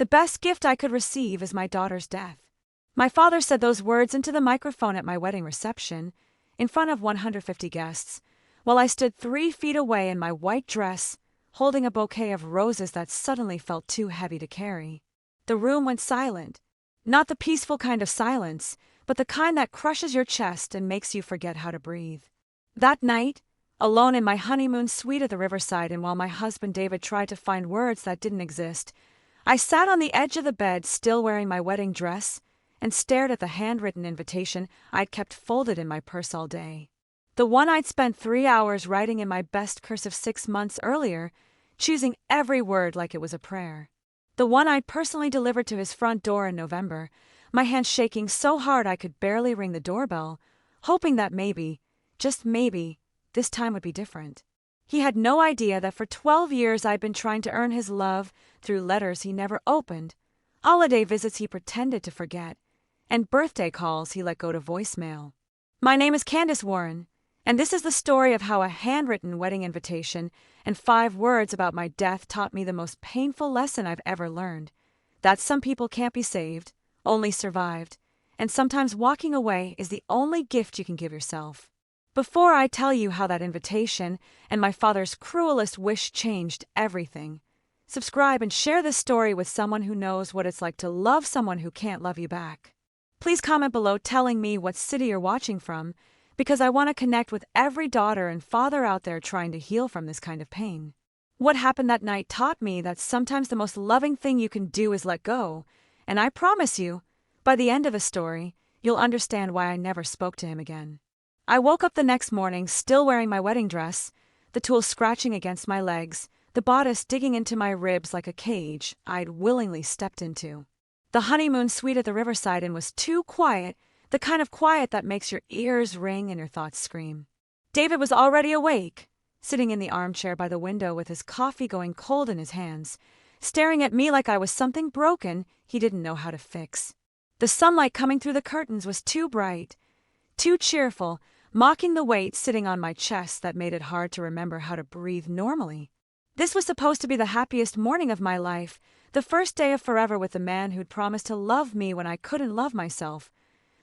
The best gift I could receive is my daughter's death. My father said those words into the microphone at my wedding reception, in front of 150 guests, while I stood 3 feet away in my white dress, holding a bouquet of roses that suddenly felt too heavy to carry. The room went silent. Not the peaceful kind of silence, but the kind that crushes your chest and makes you forget how to breathe. That night, alone in my honeymoon suite at the riverside, and while my husband David tried to find words that didn't exist, I sat on the edge of the bed, still wearing my wedding dress, and stared at the handwritten invitation I'd kept folded in my purse all day. The one I'd spent 3 hours writing in my best cursive 6 months earlier, choosing every word like it was a prayer. The one I'd personally delivered to his front door in November, my hand shaking so hard I could barely ring the doorbell, hoping that maybe, just maybe, this time would be different. He had no idea that for 12 years I'd been trying to earn his love through letters he never opened, holiday visits he pretended to forget, and birthday calls he let go to voicemail. My name is Candace Warren, and this is the story of how a handwritten wedding invitation and 5 words about my death taught me the most painful lesson I've ever learned: that some people can't be saved, only survived, and sometimes walking away is the only gift you can give yourself. Before I tell you how that invitation and my father's cruelest wish changed everything, subscribe and share this story with someone who knows what it's like to love someone who can't love you back. Please comment below telling me what city you're watching from, because I want to connect with every daughter and father out there trying to heal from this kind of pain. What happened that night taught me that sometimes the most loving thing you can do is let go, and I promise you, by the end of the story, you'll understand why I never spoke to him again. I woke up the next morning still wearing my wedding dress, the tulle scratching against my legs, the bodice digging into my ribs like a cage I'd willingly stepped into. The honeymoon suite at the riverside and was too quiet, the kind of quiet that makes your ears ring and your thoughts scream. David was already awake, sitting in the armchair by the window with his coffee going cold in his hands, staring at me like I was something broken he didn't know how to fix. The sunlight coming through the curtains was too bright, too cheerful, mocking the weight sitting on my chest that made it hard to remember how to breathe normally. This was supposed to be the happiest morning of my life, the first day of forever with the man who'd promised to love me when I couldn't love myself.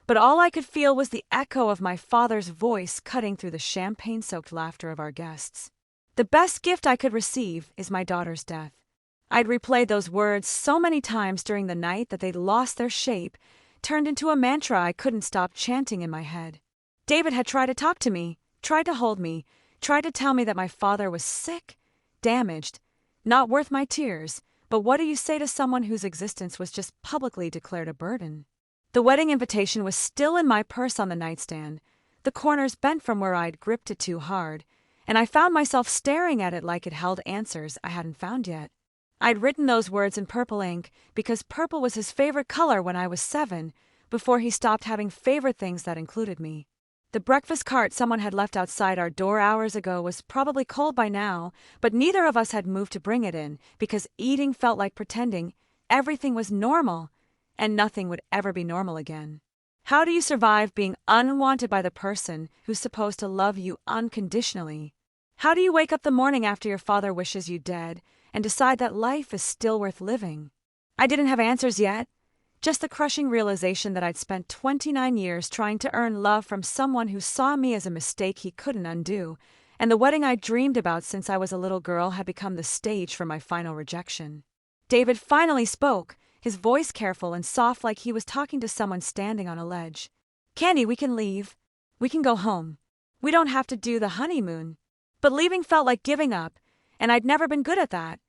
But all I could feel was the echo of my father's voice cutting through the champagne-soaked laughter of our guests. The best gift I could receive is my daughter's death. I'd replayed those words so many times during the night that they'd lost their shape, turned into a mantra I couldn't stop chanting in my head. David had tried to talk to me, tried to hold me, tried to tell me that my father was sick, damaged, not worth my tears, but what do you say to someone whose existence was just publicly declared a burden? The wedding invitation was still in my purse on the nightstand, the corners bent from where I'd gripped it too hard, and I found myself staring at it like it held answers I hadn't found yet. I'd written those words in purple ink because purple was his favorite color when I was 7, before he stopped having favorite things that included me. The breakfast cart someone had left outside our door hours ago was probably cold by now, but neither of us had moved to bring it in because eating felt like pretending everything was normal, and nothing would ever be normal again. How do you survive being unwanted by the person who's supposed to love you unconditionally? How do you wake up the morning after your father wishes you dead and decide that life is still worth living? I didn't have answers yet, just the crushing realization that I'd spent 29 years trying to earn love from someone who saw me as a mistake he couldn't undo, and the wedding I'd dreamed about since I was a little girl had become the stage for my final rejection. David finally spoke, his voice careful and soft like he was talking to someone standing on a ledge. "Candy, we can leave. We can go home. We don't have to do the honeymoon." But leaving felt like giving up, and I'd never been good at that,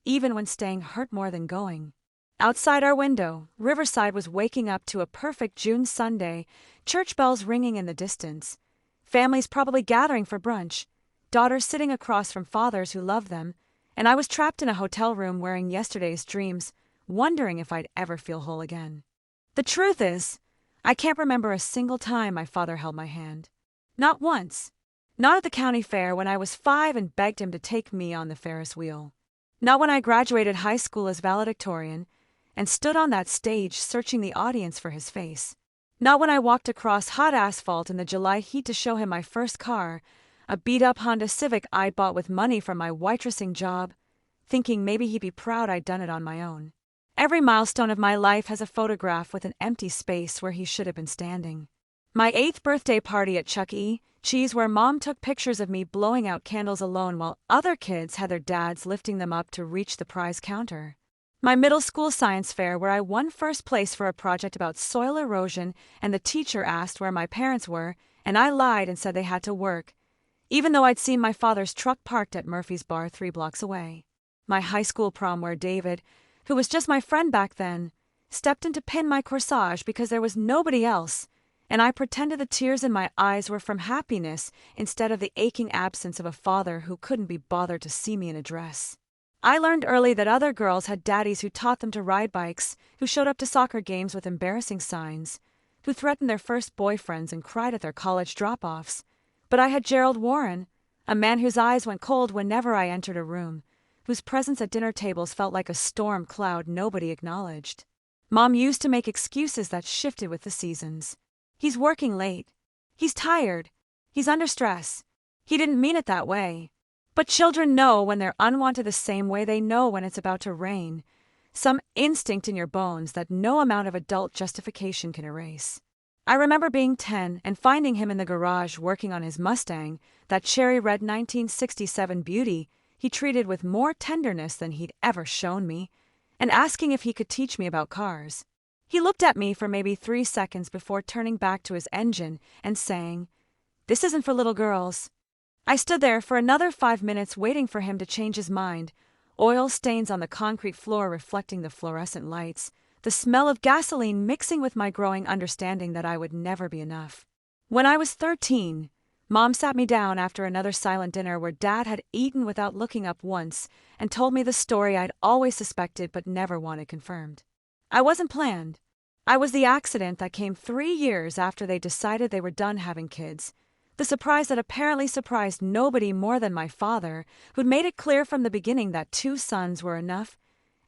even when staying hurt more than going. Outside our window, Riverside was waking up to a perfect June Sunday, church bells ringing in the distance. Families probably gathering for brunch, daughters sitting across from fathers who loved them, and I was trapped in a hotel room wearing yesterday's dreams, wondering if I'd ever feel whole again. The truth is, I can't remember a single time my father held my hand. Not once. Not at the county fair when I was 5 and begged him to take me on the Ferris wheel. Not when I graduated high school as valedictorian and stood on that stage searching the audience for his face. Not when I walked across hot asphalt in the July heat to show him my first car, a beat-up Honda Civic I'd bought with money from my waitressing job, thinking maybe he'd be proud I'd done it on my own. Every milestone of my life has a photograph with an empty space where he should have been standing. My 8th birthday party at Chuck E. Cheese, where Mom took pictures of me blowing out candles alone while other kids had their dads lifting them up to reach the prize counter. My middle school science fair, where I won first place for a project about soil erosion, and the teacher asked where my parents were, and I lied and said they had to work, even though I'd seen my father's truck parked at Murphy's Bar 3 blocks away. My high school prom, where David, who was just my friend back then, stepped in to pin my corsage because there was nobody else, and I pretended the tears in my eyes were from happiness instead of the aching absence of a father who couldn't be bothered to see me in a dress. I learned early that other girls had daddies who taught them to ride bikes, who showed up to soccer games with embarrassing signs, who threatened their first boyfriends and cried at their college drop-offs. But I had Gerald Warren, a man whose eyes went cold whenever I entered a room, whose presence at dinner tables felt like a storm cloud nobody acknowledged. Mom used to make excuses that shifted with the seasons. He's working late. He's tired. He's under stress. He didn't mean it that way. But children know when they're unwanted the same way they know when it's about to rain. Some instinct in your bones that no amount of adult justification can erase. I remember being 10 and finding him in the garage working on his Mustang, that cherry red 1967 beauty he treated with more tenderness than he'd ever shown me, and asking if he could teach me about cars. He looked at me for maybe 3 seconds before turning back to his engine and saying, "This isn't for little girls." I stood there for another 5 minutes waiting for him to change his mind, oil stains on the concrete floor reflecting the fluorescent lights, the smell of gasoline mixing with my growing understanding that I would never be enough. When I was 13, Mom sat me down after another silent dinner where Dad had eaten without looking up once and told me the story I'd always suspected but never wanted confirmed. I wasn't planned. I was the accident that came 3 years after they decided they were done having kids. The surprise that apparently surprised nobody more than my father, who'd made it clear from the beginning that 2 sons were enough,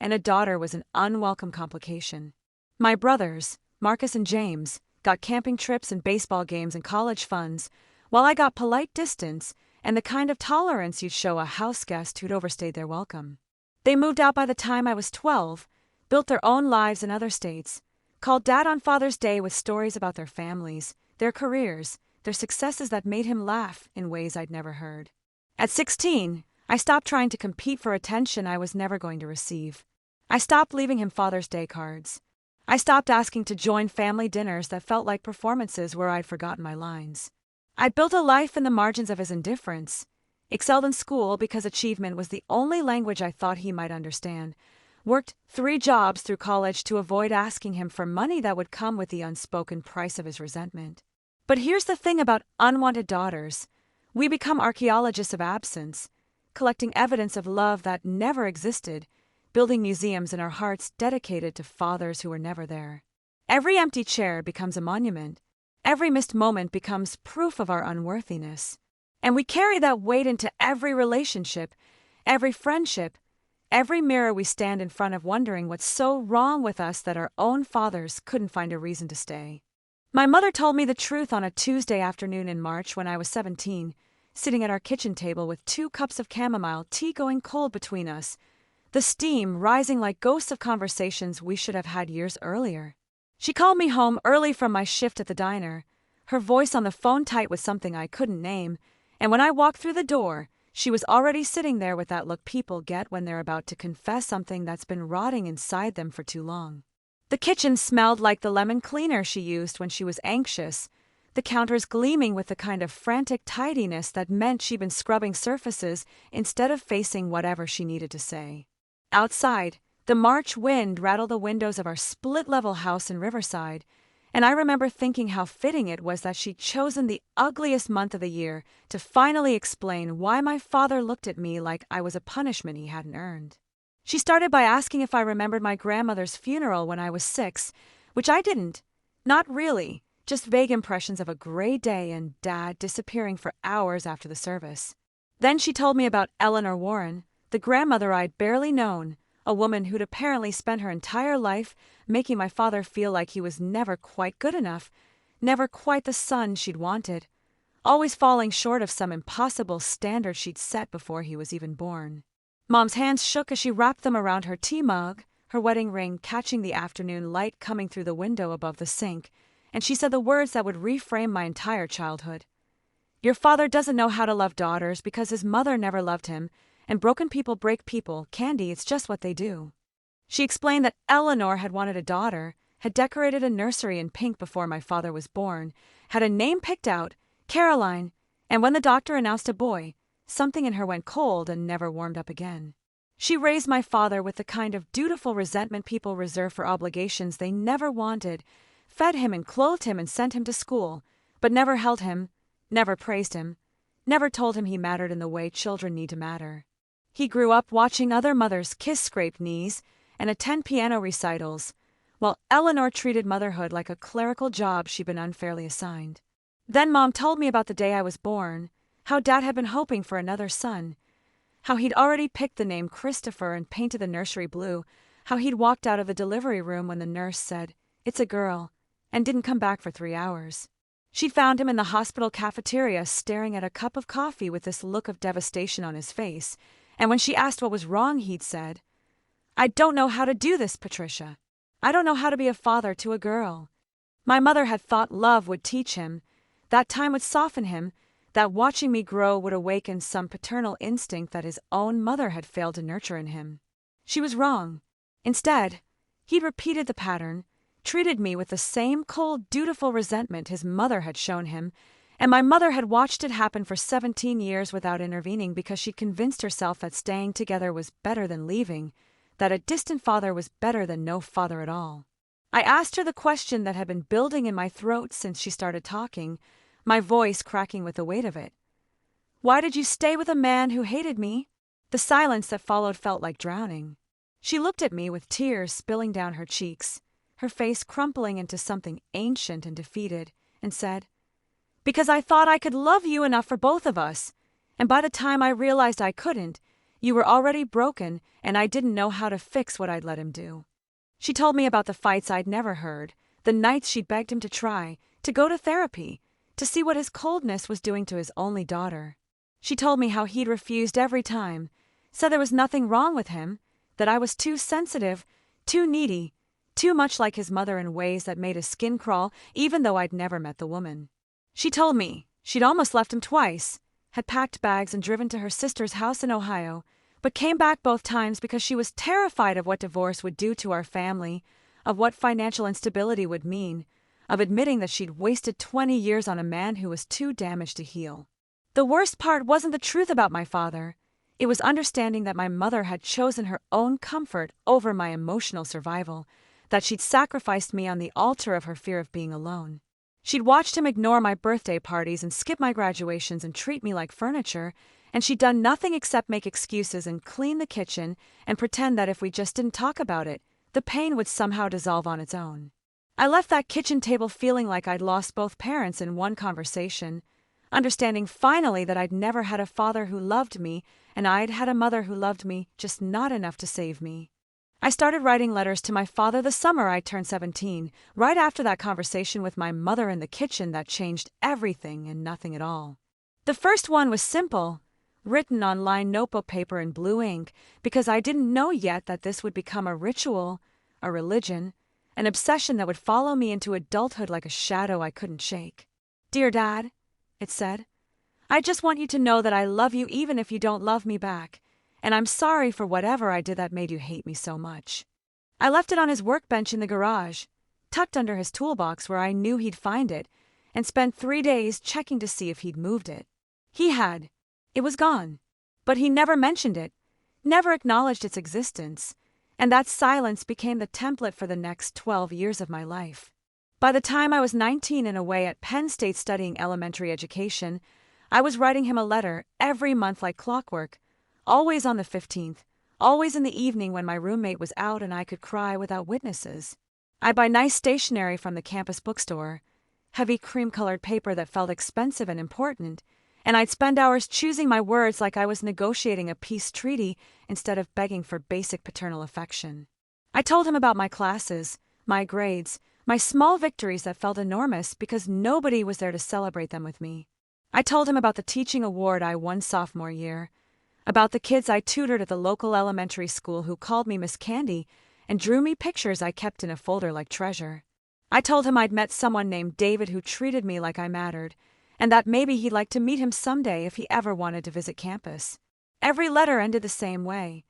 and a daughter was an unwelcome complication. My brothers, Marcus and James, got camping trips and baseball games and college funds, while I got polite distance and the kind of tolerance you'd show a house guest who'd overstayed their welcome. They moved out by the time I was 12, built their own lives in other states, called Dad on Father's Day with stories about their families, their careers, their successes that made him laugh in ways I'd never heard. At 16, I stopped trying to compete for attention I was never going to receive. I stopped leaving him Father's Day cards. I stopped asking to join family dinners that felt like performances where I'd forgotten my lines. I'd built a life in the margins of his indifference, excelled in school because achievement was the only language I thought he might understand, worked 3 jobs through college to avoid asking him for money that would come with the unspoken price of his resentment. But here's the thing about unwanted daughters. We become archaeologists of absence, collecting evidence of love that never existed, building museums in our hearts dedicated to fathers who were never there. Every empty chair becomes a monument. Every missed moment becomes proof of our unworthiness. And we carry that weight into every relationship, every friendship, every mirror we stand in front of wondering what's so wrong with us that our own fathers couldn't find a reason to stay. My mother told me the truth on a Tuesday afternoon in March when I was 17, sitting at our kitchen table with 2 cups of chamomile tea going cold between us, the steam rising like ghosts of conversations we should have had years earlier. She called me home early from my shift at the diner, her voice on the phone tight with something I couldn't name, and when I walked through the door, she was already sitting there with that look people get when they're about to confess something that's been rotting inside them for too long. The kitchen smelled like the lemon cleaner she used when she was anxious, the counters gleaming with the kind of frantic tidiness that meant she'd been scrubbing surfaces instead of facing whatever she needed to say. Outside, the March wind rattled the windows of our split-level house in Riverside, and I remember thinking how fitting it was that she'd chosen the ugliest month of the year to finally explain why my father looked at me like I was a punishment he hadn't earned. She started by asking if I remembered my grandmother's funeral when I was 6, which I didn't. Not really, just vague impressions of a gray day and Dad disappearing for hours after the service. Then she told me about Eleanor Warren, the grandmother I'd barely known, a woman who'd apparently spent her entire life making my father feel like he was never quite good enough, never quite the son she'd wanted, always falling short of some impossible standard she'd set before he was even born. Mom's hands shook as she wrapped them around her tea mug, her wedding ring catching the afternoon light coming through the window above the sink, and she said the words that would reframe my entire childhood. Your father doesn't know how to love daughters because his mother never loved him, and broken people break people, Candy, it's just what they do. She explained that Eleanor had wanted a daughter, had decorated a nursery in pink before my father was born, had a name picked out, Caroline, and when the doctor announced a boy, something in her went cold and never warmed up again. She raised my father with the kind of dutiful resentment people reserve for obligations they never wanted, fed him and clothed him and sent him to school, but never held him, never praised him, never told him he mattered in the way children need to matter. He grew up watching other mothers kiss scraped knees and attend piano recitals, while Eleanor treated motherhood like a clerical job she'd been unfairly assigned. Then Mom told me about the day I was born, how Dad had been hoping for another son, how he'd already picked the name Christopher and painted the nursery blue, how he'd walked out of the delivery room when the nurse said, "It's a girl," and didn't come back for 3 hours. She'd found him in the hospital cafeteria staring at a cup of coffee with this look of devastation on his face, and when she asked what was wrong, he'd said, "I don't know how to do this, Patricia. I don't know how to be a father to a girl." My mother had thought love would teach him, that time would soften him, that watching me grow would awaken some paternal instinct that his own mother had failed to nurture in him. She was wrong. Instead, he'd repeated the pattern, treated me with the same cold, dutiful resentment his mother had shown him, and my mother had watched it happen for 17 years without intervening because she convinced herself that staying together was better than leaving, that a distant father was better than no father at all. I asked her the question that had been building in my throat since she started talking, my voice cracking with the weight of it. "Why did you stay with a man who hated me?" The silence that followed felt like drowning. She looked at me with tears spilling down her cheeks, her face crumpling into something ancient and defeated, and said, "Because I thought I could love you enough for both of us, and by the time I realized I couldn't, you were already broken and I didn't know how to fix what I'd let him do." She told me about the fights I'd never heard, the nights she'd begged him to try, to go to therapy, to see what his coldness was doing to his only daughter. She told me how he'd refused every time, said there was nothing wrong with him, that I was too sensitive, too needy, too much like his mother in ways that made his skin crawl even though I'd never met the woman. She told me she'd almost left him twice, had packed bags and driven to her sister's house in Ohio, but came back both times because she was terrified of what divorce would do to our family, of what financial instability would mean, of admitting that she'd wasted 20 years on a man who was too damaged to heal. The worst part wasn't the truth about my father. It was understanding that my mother had chosen her own comfort over my emotional survival, that she'd sacrificed me on the altar of her fear of being alone. She'd watched him ignore my birthday parties and skip my graduations and treat me like furniture, and she'd done nothing except make excuses and clean the kitchen and pretend that if we just didn't talk about it, the pain would somehow dissolve on its own. I left that kitchen table feeling like I'd lost both parents in one conversation, understanding finally that I'd never had a father who loved me and I'd had a mother who loved me, just not enough to save me. I started writing letters to my father the summer I turned 17, right after that conversation with my mother in the kitchen that changed everything and nothing at all. The first one was simple, written on lined notebook paper in blue ink, because I didn't know yet that this would become a ritual, a religion, an obsession that would follow me into adulthood like a shadow I couldn't shake. "Dear Dad," it said, "I just want you to know that I love you even if you don't love me back, and I'm sorry for whatever I did that made you hate me so much." I left it on his workbench in the garage, tucked under his toolbox where I knew he'd find it, and spent 3 days checking to see if he'd moved it. He had. It was gone. But he never mentioned it, never acknowledged its existence, and that silence became the template for the next 12 years of my life. By the time I was 19 and away at Penn State studying elementary education, I was writing him a letter every month like clockwork, always on the 15th, always in the evening when my roommate was out and I could cry without witnesses. I'd buy nice stationery from the campus bookstore, heavy cream-colored paper that felt expensive and important, and I'd spend hours choosing my words like I was negotiating a peace treaty instead of begging for basic paternal affection. I told him about my classes, my grades, my small victories that felt enormous because nobody was there to celebrate them with me. I told him about the teaching award I won sophomore year, about the kids I tutored at the local elementary school who called me Miss Candy, and drew me pictures I kept in a folder like treasure. I told him I'd met someone named David who treated me like I mattered, and that maybe he'd like to meet him someday if he ever wanted to visit campus. Every letter ended the same way.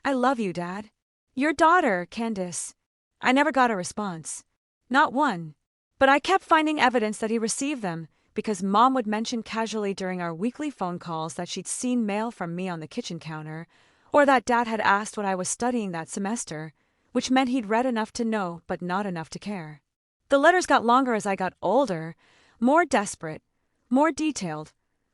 I love you, Dad. Your daughter, Candace. I never got a response. Not one. But I kept finding evidence that he received them, because Mom would mention casually during our weekly phone calls that she'd seen mail from me on the kitchen counter, or that Dad had asked what I was studying that semester, which meant he'd read enough to know but not enough to care. The letters got longer as I got older, more desperate, more detailed,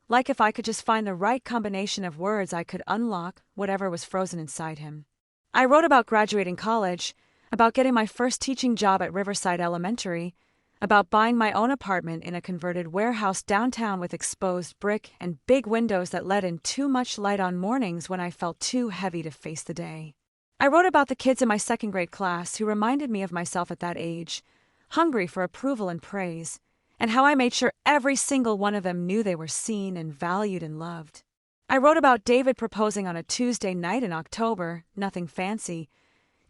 like if I could just find the right combination of words I could unlock whatever was frozen inside him. I wrote about graduating college, about getting my first teaching job at Riverside Elementary, about buying my own apartment in a converted warehouse downtown with exposed brick and big windows that let in too much light on mornings when I felt too heavy to face the day. I wrote about the kids in my second grade class who reminded me of myself at that age, hungry for approval and praise, and how I made sure every single one of them knew they were seen and valued and loved. I wrote about David proposing on a Tuesday night in October, nothing fancy,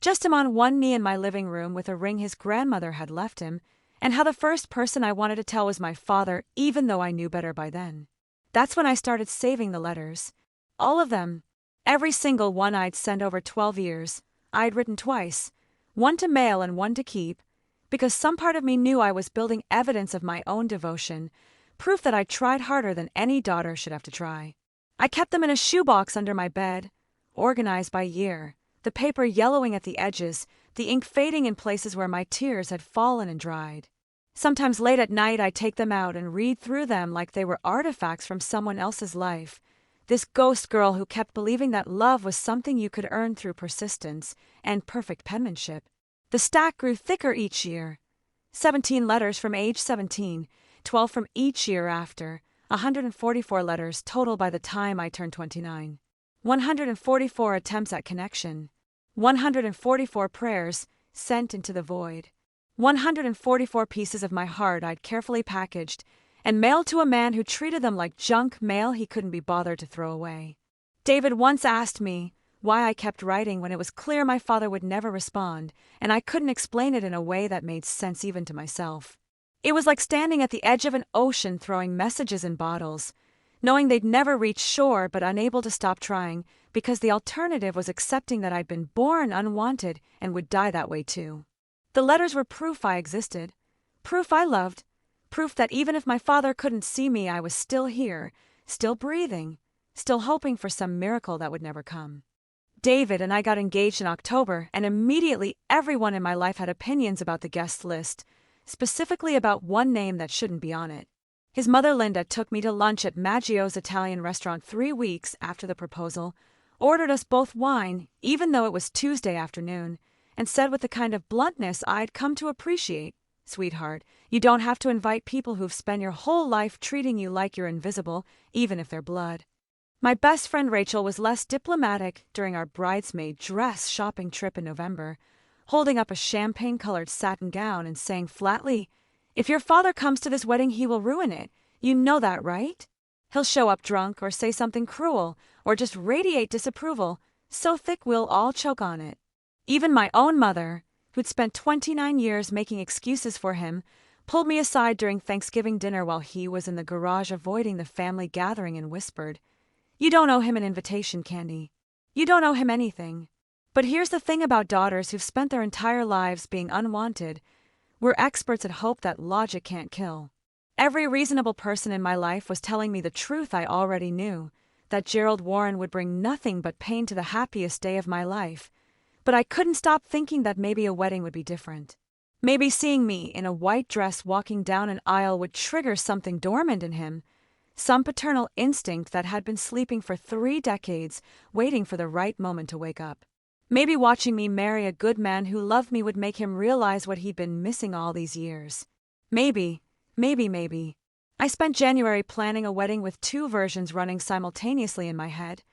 just him on one knee in my living room with a ring his grandmother had left him, and how the first person I wanted to tell was my father, even though I knew better by then. That's when I started saving the letters. All of them. Every single one I'd sent over 12 years. I'd written twice, one to mail and one to keep, because some part of me knew I was building evidence of my own devotion, proof that I'd tried harder than any daughter should have to try. I kept them in a shoebox under my bed, organized by year, the paper yellowing at the edges, the ink fading in places where my tears had fallen and dried. Sometimes late at night I'd take them out and read through them like they were artifacts from someone else's life. This ghost girl who kept believing that love was something you could earn through persistence and perfect penmanship. The stack grew thicker each year. 17 letters from age 17, 12 from each year after, 144 letters total by the time I turned 29. 144 attempts at connection. 144 prayers sent into the void. 144 pieces of my heart I'd carefully packaged and mailed to a man who treated them like junk mail he couldn't be bothered to throw away. David once asked me why I kept writing when it was clear my father would never respond, and I couldn't explain it in a way that made sense even to myself. It was like standing at the edge of an ocean throwing messages in bottles, knowing they'd never reach shore but unable to stop trying because the alternative was accepting that I'd been born unwanted and would die that way too. The letters were proof I existed, proof I loved, proof that even if my father couldn't see me, I was still here, still breathing, still hoping for some miracle that would never come. David and I got engaged in October, and immediately everyone in my life had opinions about the guest list, specifically about one name that shouldn't be on it. His mother Linda took me to lunch at Maggio's Italian restaurant 3 weeks after the proposal, ordered us both wine, even though it was Tuesday afternoon, and said with the kind of bluntness I'd come to appreciate, "Sweetheart, you don't have to invite people who've spent your whole life treating you like you're invisible, even if they're blood." My best friend Rachel was less diplomatic during our bridesmaid dress shopping trip in November, holding up a champagne-colored satin gown and saying flatly, "If your father comes to this wedding, he will ruin it. You know that, right? He'll show up drunk or say something cruel or just radiate disapproval, so thick we'll all choke on it." Even my own mother, who'd spent 29 years making excuses for him, pulled me aside during Thanksgiving dinner while he was in the garage avoiding the family gathering and whispered, "You don't owe him an invitation, Candy. You don't owe him anything." But here's the thing about daughters who've spent their entire lives being unwanted. We're experts at hope that logic can't kill. Every reasonable person in my life was telling me the truth I already knew, that Gerald Warren would bring nothing but pain to the happiest day of my life. But I couldn't stop thinking that maybe a wedding would be different. Maybe seeing me in a white dress walking down an aisle would trigger something dormant in him, some paternal instinct that had been sleeping for 3 decades, waiting for the right moment to wake up. Maybe watching me marry a good man who loved me would make him realize what he'd been missing all these years. Maybe. I spent January planning a wedding with 2 versions running simultaneously in my head.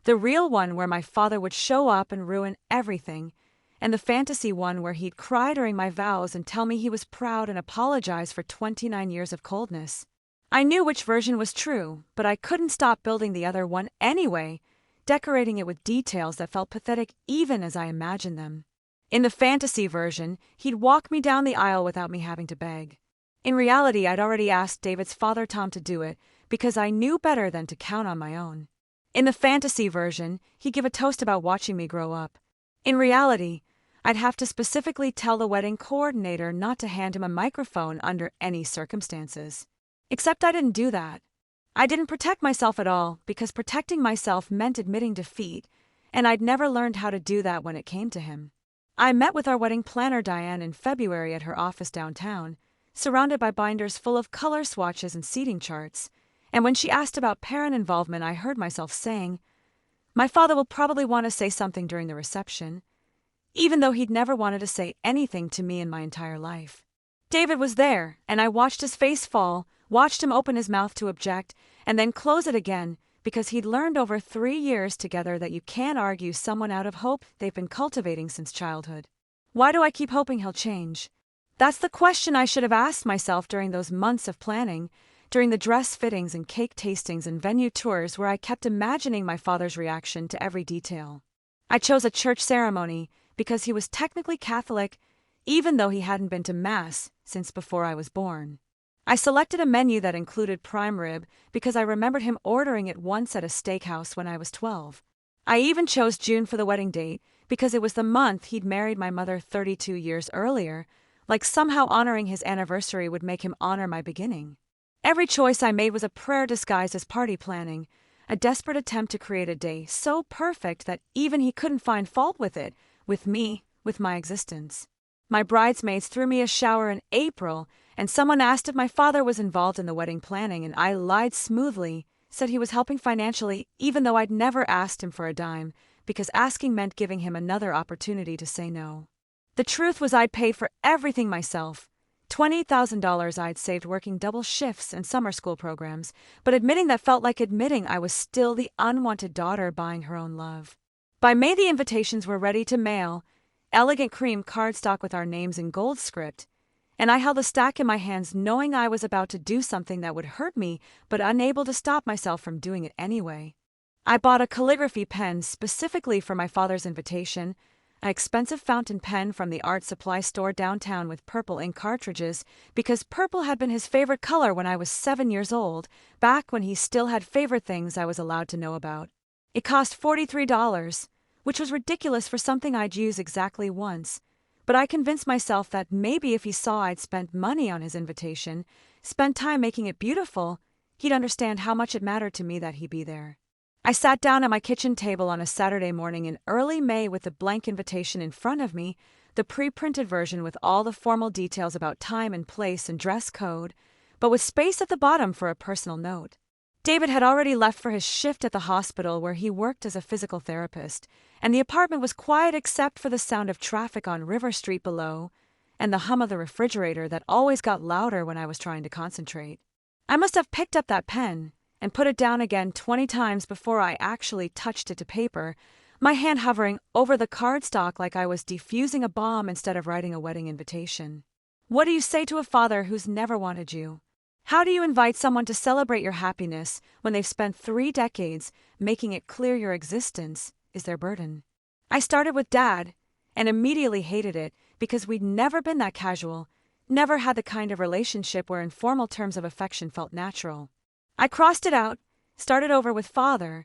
The real one where my father would show up and ruin everything, and the fantasy one where he'd cry during my vows and tell me he was proud and apologize for 29 years of coldness. I knew which version was true, but I couldn't stop building the other one anyway, decorating it with details that felt pathetic even as I imagined them. In the fantasy version, he'd walk me down the aisle without me having to beg. In reality, I'd already asked David's father Tom to do it because I knew better than to count on my own. In the fantasy version, he'd give a toast about watching me grow up. In reality, I'd have to specifically tell the wedding coordinator not to hand him a microphone under any circumstances. Except I didn't do that. I didn't protect myself at all because protecting myself meant admitting defeat, and I'd never learned how to do that when it came to him. I met with our wedding planner Diane in February at her office downtown, surrounded by binders full of color swatches and seating charts, and when she asked about parent involvement, I heard myself saying, "My father will probably want to say something during the reception," even though he'd never wanted to say anything to me in my entire life. David was there, and I watched his face fall, watched him open his mouth to object, and then close it again, because he'd learned over 3 years together that you can't argue someone out of hope they've been cultivating since childhood. Why do I keep hoping he'll change? That's the question I should have asked myself during those months of planning, during the dress fittings and cake tastings and venue tours where I kept imagining my father's reaction to every detail. I chose a church ceremony because he was technically Catholic, even though he hadn't been to Mass since before I was born. I selected a menu that included prime rib because I remembered him ordering it once at a steakhouse when I was 12. I even chose June for the wedding date because it was the month he'd married my mother 32 years earlier, like somehow honoring his anniversary would make him honor my beginning. Every choice I made was a prayer disguised as party planning, a desperate attempt to create a day so perfect that even he couldn't find fault with it, with me, with my existence. My bridesmaids threw me a shower in April, and someone asked if my father was involved in the wedding planning, and I lied smoothly, said he was helping financially, even though I'd never asked him for a dime, because asking meant giving him another opportunity to say no. The truth was I'd paid for everything myself. $28,000 I'd saved working double shifts and summer school programs, but admitting that felt like admitting I was still the unwanted daughter buying her own love. By May, the invitations were ready to mail, elegant cream cardstock with our names in gold script, and I held a stack in my hands knowing I was about to do something that would hurt me, but unable to stop myself from doing it anyway. I bought a calligraphy pen specifically for my father's invitation, an expensive fountain pen from the art supply store downtown with purple ink cartridges, because purple had been his favorite color when I was 7 years old, back when he still had favorite things I was allowed to know about. It cost $43, which was ridiculous for something I'd use exactly once, but I convinced myself that maybe if he saw I'd spent money on his invitation, spent time making it beautiful, he'd understand how much it mattered to me that he be there. I sat down at my kitchen table on a Saturday morning in early May with the blank invitation in front of me, the pre-printed version with all the formal details about time and place and dress code, but with space at the bottom for a personal note. David had already left for his shift at the hospital where he worked as a physical therapist, and the apartment was quiet except for the sound of traffic on River Street below and the hum of the refrigerator that always got louder when I was trying to concentrate. I must have picked up that pen and put it down again 20 times before I actually touched it to paper, my hand hovering over the cardstock like I was defusing a bomb instead of writing a wedding invitation. What do you say to a father who's never wanted you? How do you invite someone to celebrate your happiness when they've spent 3 decades making it clear your existence is their burden? I started with Dad and immediately hated it because we'd never been that casual, never had the kind of relationship where informal terms of affection felt natural. I crossed it out, started over with Father,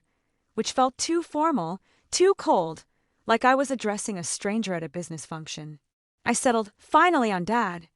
which felt too formal, too cold, like I was addressing a stranger at a business function. I settled finally on Dad,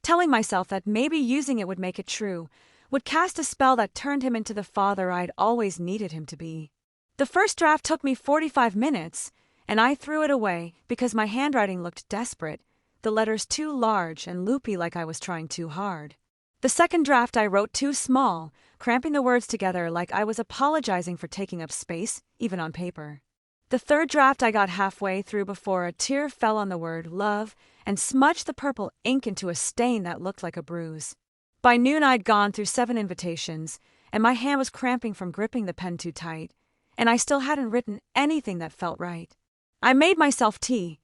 telling myself that maybe using it would make it true, would cast a spell that turned him into the father I'd always needed him to be. The first draft took me 45 minutes, and I threw it away because my handwriting looked desperate, the letters too large and loopy like I was trying too hard. The second draft I wrote too small, cramping the words together like I was apologizing for taking up space, even on paper. The third draft I got halfway through before a tear fell on the word love and smudged the purple ink into a stain that looked like a bruise. By noon I'd gone through 7 invitations, and my hand was cramping from gripping the pen too tight, and I still hadn't written anything that felt right. I made myself tea,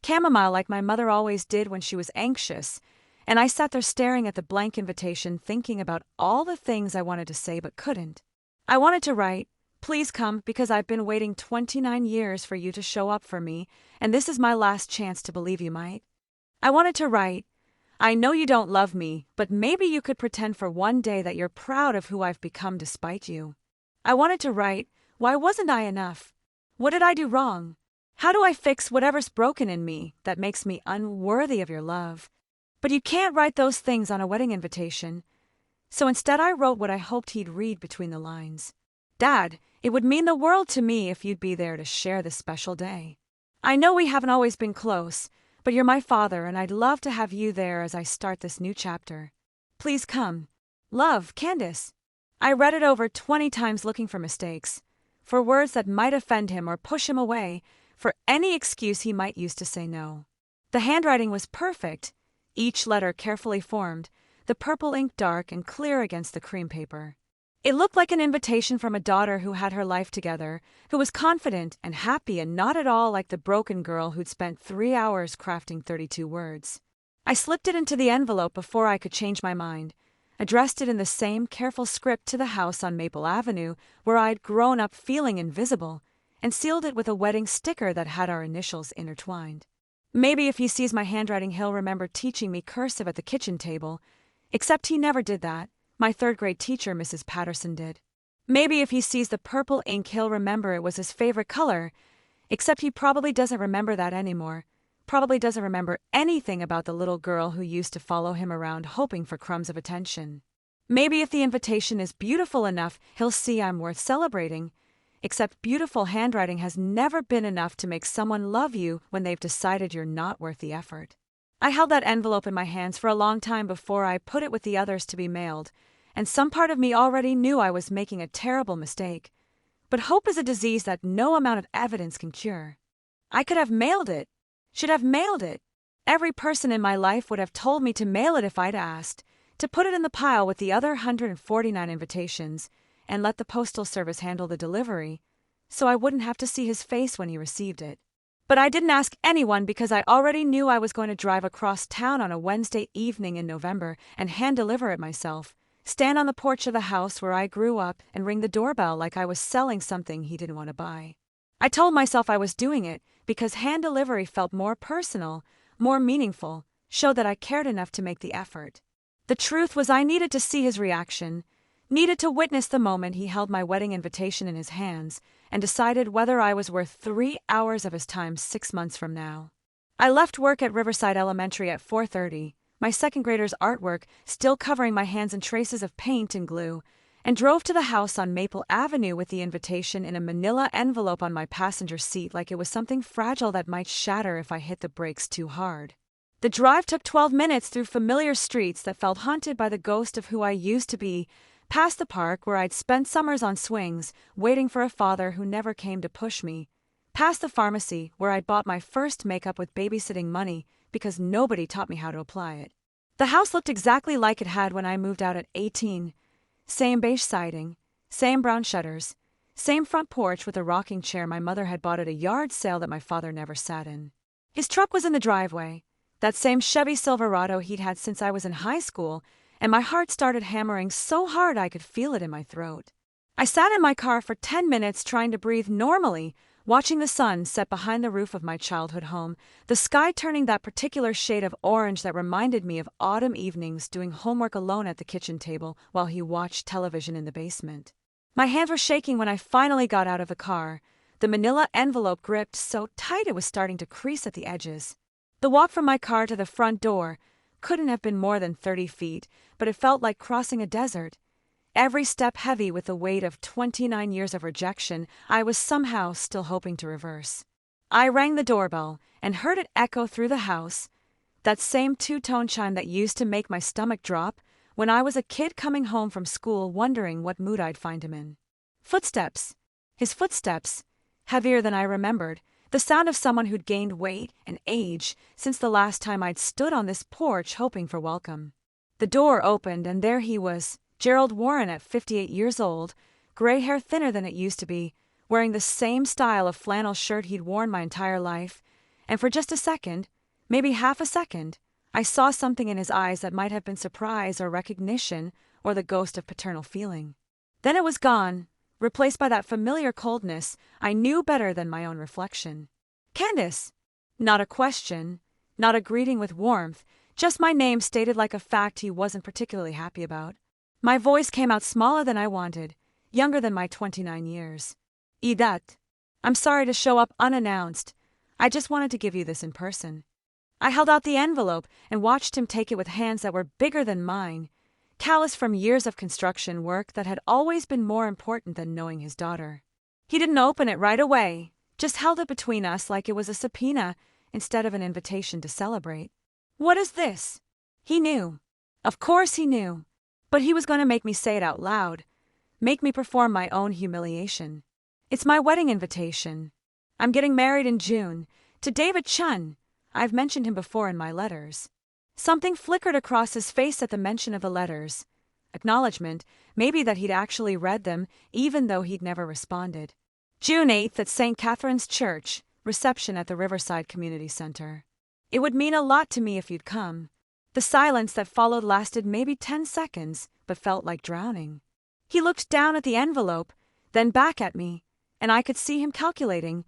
chamomile like my mother always did when she was anxious, and I sat there staring at the blank invitation thinking about all the things I wanted to say but couldn't. I wanted to write, Please come because I've been waiting 29 years for you to show up for me, and this is my last chance to believe you might. I wanted to write, I know you don't love me, but maybe you could pretend for one day that you're proud of who I've become despite you. I wanted to write, why wasn't I enough? What did I do wrong? How do I fix whatever's broken in me that makes me unworthy of your love? But you can't write those things on a wedding invitation. So instead I wrote what I hoped he'd read between the lines. Dad, it would mean the world to me if you'd be there to share this special day. I know we haven't always been close, but you're my father and I'd love to have you there as I start this new chapter. Please come. Love, Candace. I read it over 20 times looking for mistakes, for words that might offend him or push him away, for any excuse he might use to say no. The handwriting was perfect, each letter carefully formed, the purple ink dark and clear against the cream paper. It looked like an invitation from a daughter who had her life together, who was confident and happy and not at all like the broken girl who'd spent 3 hours crafting 32 words. I slipped it into the envelope before I could change my mind, addressed it in the same careful script to the house on Maple Avenue where I'd grown up feeling invisible, and sealed it with a wedding sticker that had our initials intertwined. Maybe if he sees my handwriting he'll remember teaching me cursive at the kitchen table, except he never did that. My third-grade teacher, Mrs. Patterson, did. Maybe if he sees the purple ink he'll remember it was his favorite color, except he probably doesn't remember that anymore, probably doesn't remember anything about the little girl who used to follow him around hoping for crumbs of attention. Maybe if the invitation is beautiful enough he'll see I'm worth celebrating, except beautiful handwriting has never been enough to make someone love you when they've decided you're not worth the effort. I held that envelope in my hands for a long time before I put it with the others to be mailed, and some part of me already knew I was making a terrible mistake. But hope is a disease that no amount of evidence can cure. I could have mailed it, should have mailed it. Every person in my life would have told me to mail it if I'd asked, to put it in the pile with the other 149 invitations, and let the postal service handle the delivery, so I wouldn't have to see his face when he received it. But I didn't ask anyone because I already knew I was going to drive across town on a Wednesday evening in November and hand-deliver it myself, stand on the porch of the house where I grew up and ring the doorbell like I was selling something he didn't want to buy. I told myself I was doing it because hand delivery felt more personal, more meaningful, showed that I cared enough to make the effort. The truth was I needed to see his reaction, needed to witness the moment he held my wedding invitation in his hands and decided whether I was worth 3 hours of his time 6 months from now. I left work at Riverside Elementary at 4:30, my second grader's artwork still covering my hands in traces of paint and glue, and drove to the house on Maple Avenue with the invitation in a manila envelope on my passenger seat like it was something fragile that might shatter if I hit the brakes too hard. The drive took 12 minutes through familiar streets that felt haunted by the ghost of who I used to be, past the park where I'd spent summers on swings, waiting for a father who never came to push me, past the pharmacy where I'd bought my first makeup with babysitting money because nobody taught me how to apply it. The house looked exactly like it had when I moved out at 18. Same beige siding, same brown shutters, same front porch with a rocking chair my mother had bought at a yard sale that my father never sat in. His truck was in the driveway, that same Chevy Silverado he'd had since I was in high school, and my heart started hammering so hard I could feel it in my throat. I sat in my car for 10 minutes trying to breathe normally, watching the sun set behind the roof of my childhood home, the sky turning that particular shade of orange that reminded me of autumn evenings doing homework alone at the kitchen table while he watched television in the basement. My hands were shaking when I finally got out of the car, the manila envelope gripped so tight it was starting to crease at the edges. The walk from my car to the front door couldn't have been more than 30 feet, but it felt like crossing a desert. Every step heavy with the weight of 29 years of rejection I was somehow still hoping to reverse. I rang the doorbell and heard it echo through the house, that same two-tone chime that used to make my stomach drop when I was a kid coming home from school wondering what mood I'd find him in. Footsteps. His footsteps, heavier than I remembered, the sound of someone who'd gained weight and age since the last time I'd stood on this porch hoping for welcome. The door opened and there he was, Gerald Warren at 58 years old, gray hair thinner than it used to be, wearing the same style of flannel shirt he'd worn my entire life, and for just a second, maybe half a second, I saw something in his eyes that might have been surprise or recognition or the ghost of paternal feeling. Then it was gone, replaced by that familiar coldness I knew better than my own reflection. Candace! Not a question, not a greeting with warmth, just my name stated like a fact he wasn't particularly happy about. My voice came out smaller than I wanted, younger than my 29 years. Idat. I'm sorry to show up unannounced. I just wanted to give you this in person. I held out the envelope and watched him take it with hands that were bigger than mine, callous from years of construction work that had always been more important than knowing his daughter. He didn't open it right away, just held it between us like it was a subpoena instead of an invitation to celebrate. What is this? He knew. Of course he knew. But he was going to make me say it out loud, make me perform my own humiliation. It's my wedding invitation. I'm getting married in June, to David Chun. I've mentioned him before in my letters. Something flickered across his face at the mention of the letters. Acknowledgement, maybe that he'd actually read them, even though he'd never responded. June 8th at St. Catherine's Church, reception at the Riverside Community Center. It would mean a lot to me if you'd come. The silence that followed lasted maybe 10 seconds, but felt like drowning. He looked down at the envelope, then back at me, and I could see him calculating,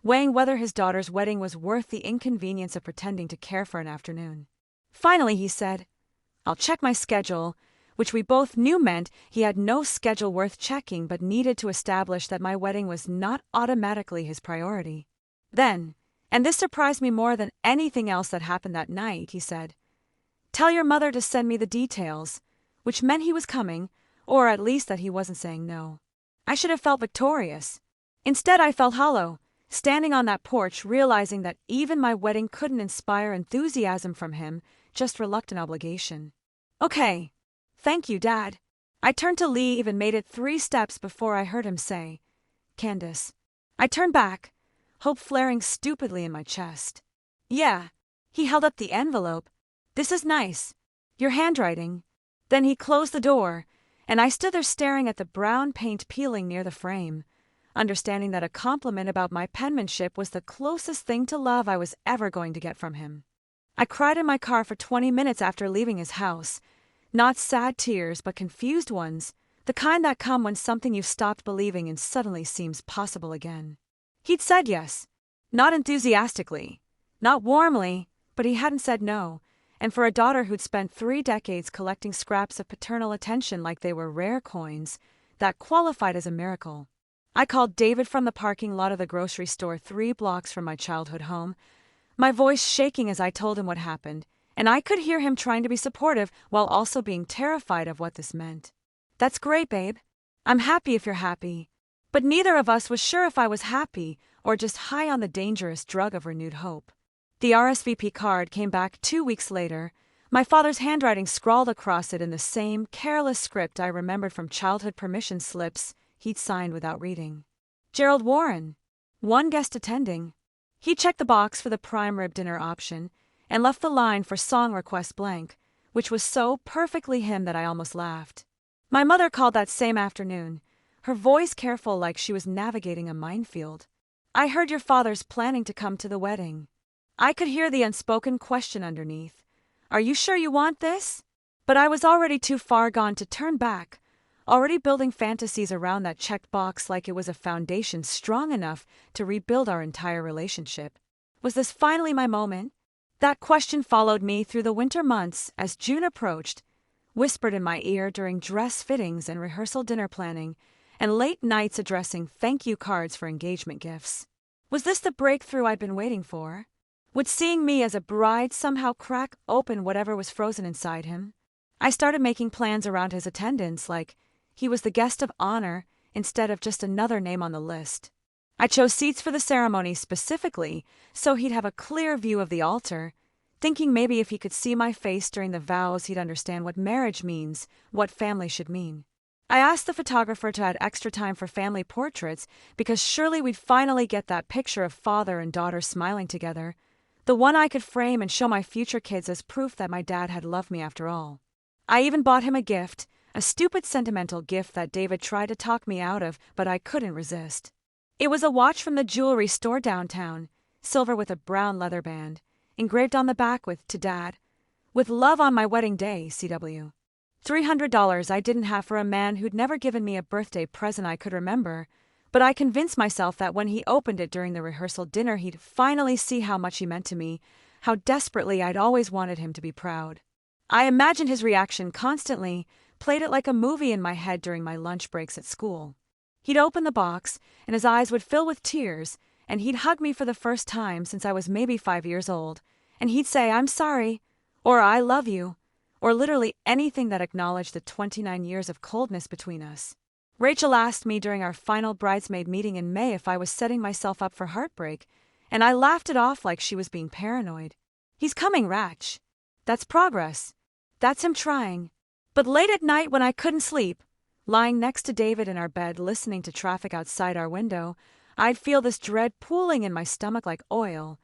weighing whether his daughter's wedding was worth the inconvenience of pretending to care for an afternoon. Finally, he said, "I'll check my schedule," which we both knew meant he had no schedule worth checking but needed to establish that my wedding was not automatically his priority. Then, and this surprised me more than anything else that happened that night, he said, "Tell your mother to send me the details," which meant he was coming, or at least that he wasn't saying no. I should have felt victorious. Instead, I felt hollow, standing on that porch, realizing that even my wedding couldn't inspire enthusiasm from him, just reluctant obligation. "Okay. Thank you, Dad." I turned to leave and made it 3 steps before I heard him say, "Candace." I turned back, hope flaring stupidly in my chest. "Yeah." He held up the envelope. "This is nice. Your handwriting." Then he closed the door, and I stood there staring at the brown paint peeling near the frame, understanding that a compliment about my penmanship was the closest thing to love I was ever going to get from him. I cried in my car for 20 minutes after leaving his house. Not sad tears, but confused ones, the kind that come when something you've stopped believing in suddenly seems possible again. He'd said yes. Not enthusiastically, not warmly, but he hadn't said no, and for a daughter who'd spent 3 decades collecting scraps of paternal attention like they were rare coins, that qualified as a miracle. I called David from the parking lot of the grocery store 3 blocks from my childhood home, my voice shaking as I told him what happened, and I could hear him trying to be supportive while also being terrified of what this meant. "That's great, babe. I'm happy if you're happy." But neither of us was sure if I was happy or just high on the dangerous drug of renewed hope. The RSVP card came back 2 weeks later, my father's handwriting scrawled across it in the same careless script I remembered from childhood permission slips he'd signed without reading. Gerald Warren, 1 guest attending. He checked the box for the prime rib dinner option and left the line for song request blank, which was so perfectly him that I almost laughed. My mother called that same afternoon, her voice careful like she was navigating a minefield. "I heard your father's planning to come to the wedding." I could hear the unspoken question underneath. "Are you sure you want this?" But I was already too far gone to turn back, already building fantasies around that checked box like it was a foundation strong enough to rebuild our entire relationship. Was this finally my moment? That question followed me through the winter months as June approached, whispered in my ear during dress fittings and rehearsal dinner planning, and late nights addressing thank you cards for engagement gifts. Was this the breakthrough I'd been waiting for? Would seeing me as a bride somehow crack open whatever was frozen inside him? I started making plans around his attendance, like he was the guest of honor instead of just another name on the list. I chose seats for the ceremony specifically so he'd have a clear view of the altar, thinking maybe if he could see my face during the vows he'd understand what marriage means, what family should mean. I asked the photographer to add extra time for family portraits because surely we'd finally get that picture of father and daughter smiling together, the one I could frame and show my future kids as proof that my dad had loved me after all. I even bought him a gift, a stupid sentimental gift that David tried to talk me out of, but I couldn't resist. It was a watch from the jewelry store downtown, silver with a brown leather band, engraved on the back with "To Dad," with love on my wedding day, CW. $300 I didn't have for a man who'd never given me a birthday present I could remember, but I convinced myself that when he opened it during the rehearsal dinner he'd finally see how much he meant to me, how desperately I'd always wanted him to be proud. I imagined his reaction constantly, played it like a movie in my head during my lunch breaks at school. He'd open the box, and his eyes would fill with tears, and he'd hug me for the first time since I was maybe 5 years old, and he'd say, "I'm sorry," or "I love you," or literally anything that acknowledged the 29 years of coldness between us. Rachel asked me during our final bridesmaid meeting in May if I was setting myself up for heartbreak, and I laughed it off like she was being paranoid. "He's coming, Rach. That's progress. That's him trying." But late at night when I couldn't sleep, lying next to David in our bed listening to traffic outside our window, I'd feel this dread pooling in my stomach like oil,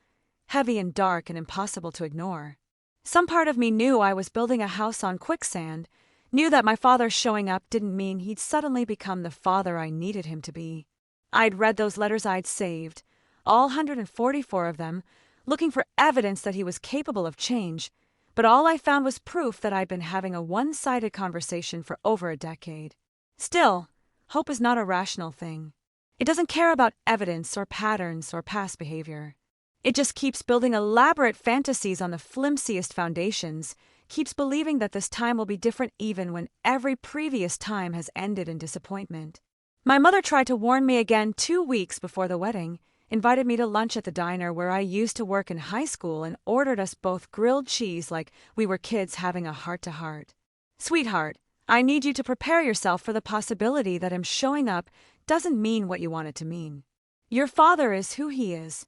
heavy and dark and impossible to ignore. Some part of me knew I was building a house on quicksand, knew that my father showing up didn't mean he'd suddenly become the father I needed him to be. I'd read those letters I'd saved, all 144 of them, looking for evidence that he was capable of change, but all I found was proof that I'd been having a one-sided conversation for over a decade. Still, hope is not a rational thing. It doesn't care about evidence or patterns or past behavior. It just keeps building elaborate fantasies on the flimsiest foundations, keeps believing that this time will be different even when every previous time has ended in disappointment. My mother tried to warn me again 2 weeks before the wedding, invited me to lunch at the diner where I used to work in high school and ordered us both grilled cheese like we were kids having a heart-to-heart. "Sweetheart, I need you to prepare yourself for the possibility that him showing up doesn't mean what you want it to mean. Your father is who he is.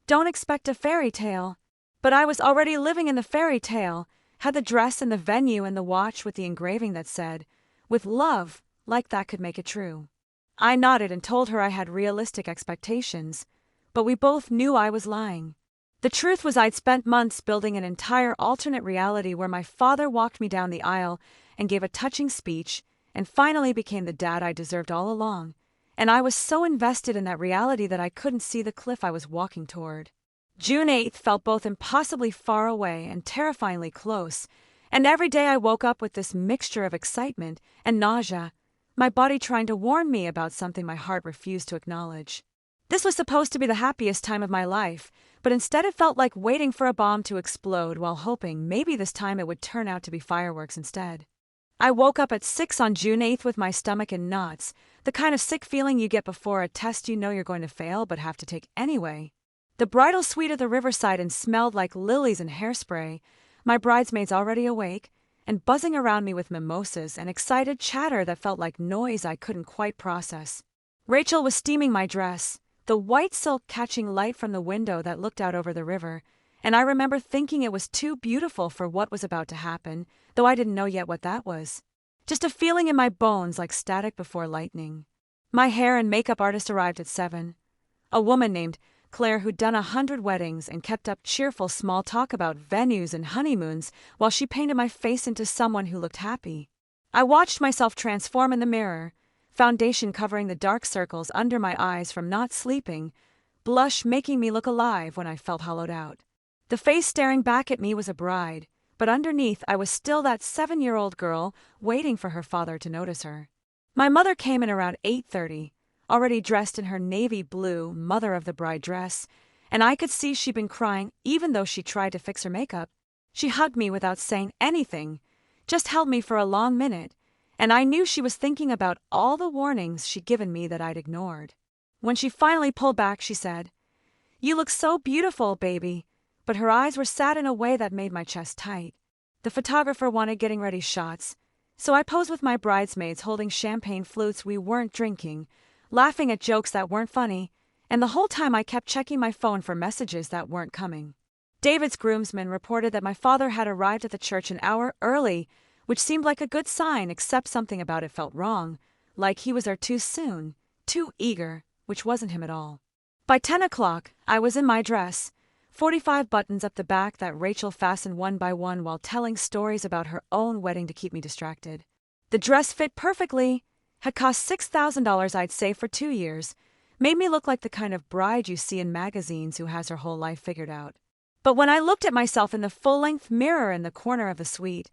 Don't expect a fairy tale." But I was already living in the fairy tale, had the dress and the venue and the watch with the engraving that said, "With love," like that could make it true. I nodded and told her I had realistic expectations, but we both knew I was lying. The truth was I'd spent months building an entire alternate reality where my father walked me down the aisle and gave a touching speech and finally became the dad I deserved all along, and I was so invested in that reality that I couldn't see the cliff I was walking toward. June 8th felt both impossibly far away and terrifyingly close, and every day I woke up with this mixture of excitement and nausea, my body trying to warn me about something my heart refused to acknowledge. This was supposed to be the happiest time of my life, but instead it felt like waiting for a bomb to explode while hoping maybe this time it would turn out to be fireworks instead. I woke up at 6 on June 8th with my stomach in knots, the kind of sick feeling you get before a test you know you're going to fail but have to take anyway. The bridal suite at the riverside and smelled like lilies and hairspray, my bridesmaids already awake, and buzzing around me with mimosas and excited chatter that felt like noise I couldn't quite process. Rachel was steaming my dress, the white silk catching light from the window that looked out over the river, and I remember thinking it was too beautiful for what was about to happen, though I didn't know yet what that was. Just a feeling in my bones like static before lightning. My hair and makeup artist arrived at 7. A woman named Claire who'd done 100 weddings and kept up cheerful small talk about venues and honeymoons while she painted my face into someone who looked happy. I watched myself transform in the mirror, foundation covering the dark circles under my eyes from not sleeping, blush making me look alive when I felt hollowed out. The face staring back at me was a bride, but underneath I was still that 7-year-old girl waiting for her father to notice her. My mother came in around 8:30, already dressed in her navy blue mother of the bride dress, and I could see she'd been crying even though she tried to fix her makeup. She hugged me without saying anything, just held me for a long minute, and I knew she was thinking about all the warnings she'd given me that I'd ignored. When she finally pulled back, she said, "You look so beautiful, baby," but her eyes were sad in a way that made my chest tight. The photographer wanted getting ready shots, so I posed with my bridesmaids holding champagne flutes we weren't drinking, laughing at jokes that weren't funny, and the whole time I kept checking my phone for messages that weren't coming. David's groomsmen reported that my father had arrived at the church an hour early, which seemed like a good sign except something about it felt wrong, like he was there too soon, too eager, which wasn't him at all. By 10 o'clock, I was in my dress, 45 buttons up the back that Rachel fastened one by one while telling stories about her own wedding to keep me distracted. The dress fit perfectly, had cost $6,000 I'd saved for 2 years, made me look like the kind of bride you see in magazines who has her whole life figured out. But when I looked at myself in the full-length mirror in the corner of the suite,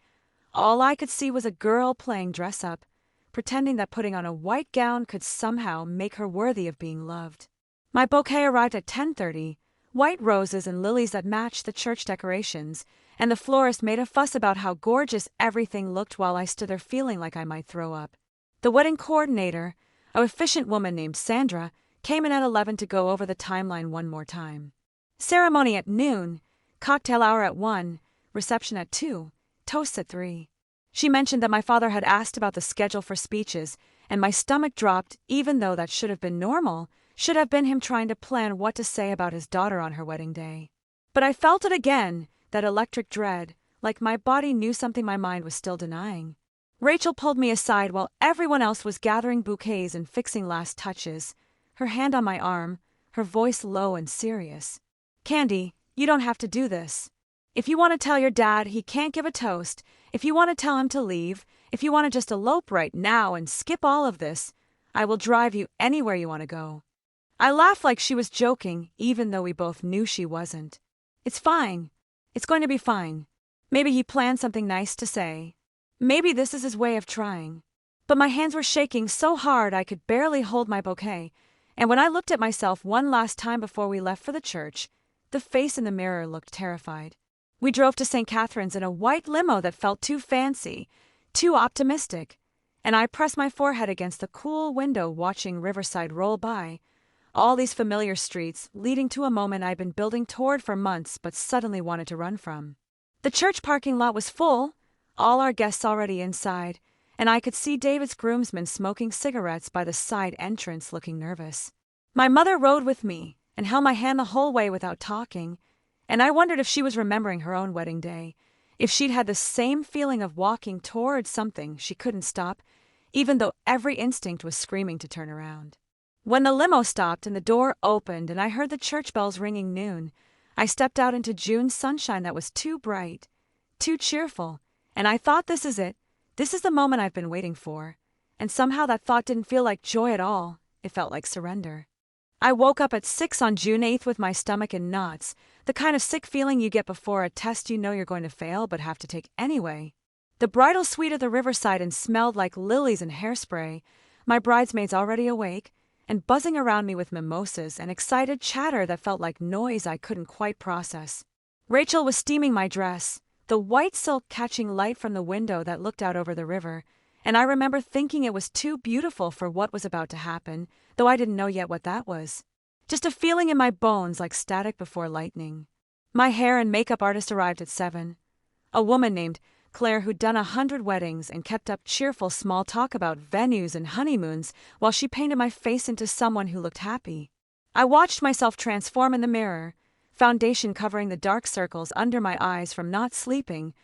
All I could see was a girl playing dress-up, pretending that putting on a white gown could somehow make her worthy of being loved. My bouquet arrived at 10:30, white roses and lilies that matched the church decorations, and the florist made a fuss about how gorgeous everything looked while I stood there feeling like I might throw up. The wedding coordinator, a efficient woman named Sandra, came in at 11 to go over the timeline one more time. Ceremony at noon, cocktail hour at 1, reception at 2, toasts at 3. She mentioned that my father had asked about the schedule for speeches, and my stomach dropped, even though that should have been normal, should have been him trying to plan what to say about his daughter on her wedding day. But I felt it again, that electric dread, like my body knew something my mind was still denying. Rachel pulled me aside while everyone else was gathering bouquets and fixing last touches, her hand on my arm, her voice low and serious. "Candy, you don't have to do this. If you want to tell your dad he can't give a toast, if you want to tell him to leave, if you want to just elope right now and skip all of this, I will drive you anywhere you want to go." I laughed like she was joking, even though we both knew she wasn't. "It's fine. It's going to be fine. Maybe he planned something nice to say. Maybe this is his way of trying." But my hands were shaking so hard I could barely hold my bouquet, and when I looked at myself one last time before we left for the church, the face in the mirror looked terrified. We drove to St. Catherine's in a white limo that felt too fancy, too optimistic, and I pressed my forehead against the cool window watching Riverside roll by, all these familiar streets leading to a moment I'd been building toward for months but suddenly wanted to run from. The church parking lot was full, all our guests already inside, and I could see David's groomsmen smoking cigarettes by the side entrance looking nervous. My mother rode with me and held my hand the whole way without talking, and I wondered if she was remembering her own wedding day, if she'd had the same feeling of walking toward something she couldn't stop, even though every instinct was screaming to turn around. When the limo stopped and the door opened and I heard the church bells ringing noon, I stepped out into June's sunshine that was too bright, too cheerful, and I thought, this is it. This is the moment I've been waiting for. And somehow that thought didn't feel like joy at all. It felt like surrender. I woke up at 6 on June 8th with my stomach in knots, the kind of sick feeling you get before a test you know you're going to fail but have to take anyway. The bridal suite at the Riverside and smelled like lilies and hairspray, my bridesmaids already awake, and buzzing around me with mimosas and excited chatter that felt like noise I couldn't quite process. Rachel was steaming my dress, the white silk catching light from the window that looked out over the river, and I remember thinking it was too beautiful for what was about to happen, though I didn't know yet what that was. Just a feeling in my bones like static before lightning. My hair and makeup artist arrived at 7. A woman named Claire who'd done 100 weddings and kept up cheerful small talk about venues and honeymoons while she painted my face into someone who looked happy. I watched myself transform in the mirror, foundation covering the dark circles under my eyes from not sleeping,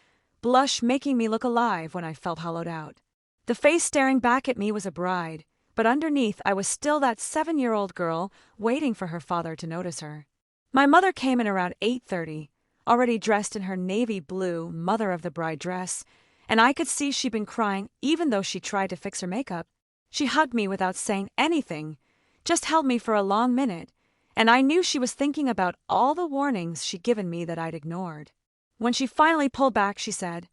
blush making me look alive when I felt hollowed out. The face staring back at me was a bride, but underneath I was still that 7-year-old girl waiting for her father to notice her. My mother came in around 8:30, already dressed in her navy blue mother of the bride dress, and I could see she'd been crying even though she tried to fix her makeup. She hugged me without saying anything, just held me for a long minute, and I knew she was thinking about all the warnings she'd given me that I'd ignored. When she finally pulled back, she said,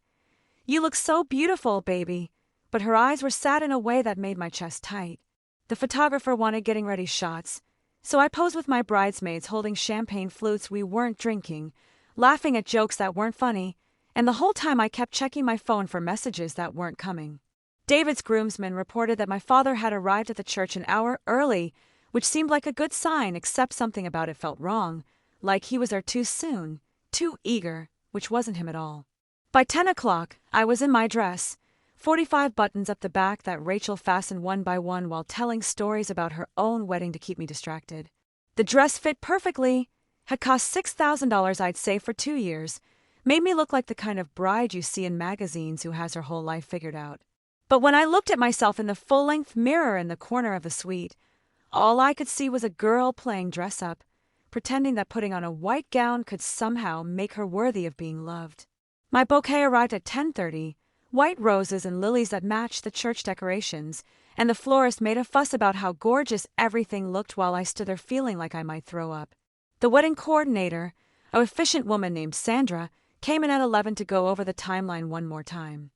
"You look so beautiful, baby," but her eyes were sad in a way that made my chest tight. The photographer wanted getting ready shots, so I posed with my bridesmaids holding champagne flutes we weren't drinking, laughing at jokes that weren't funny, and the whole time I kept checking my phone for messages that weren't coming. David's groomsmen reported that my father had arrived at the church an hour early, which seemed like a good sign, except something about it felt wrong, like he was there too soon, too eager, which wasn't him at all. By 10 o'clock, I was in my dress, 45 buttons up the back that Rachel fastened one by one while telling stories about her own wedding to keep me distracted. The dress fit perfectly, had cost $6,000 I'd saved for 2 years, made me look like the kind of bride you see in magazines who has her whole life figured out. But when I looked at myself in the full-length mirror in the corner of the suite, all I could see was a girl playing dress-up, pretending that putting on a white gown could somehow make her worthy of being loved. My bouquet arrived at 10:30, white roses and lilies that matched the church decorations, and the florist made a fuss about how gorgeous everything looked while I stood there feeling like I might throw up. The wedding coordinator, an efficient woman named Sandra, came in at 11 to go over the timeline one more time.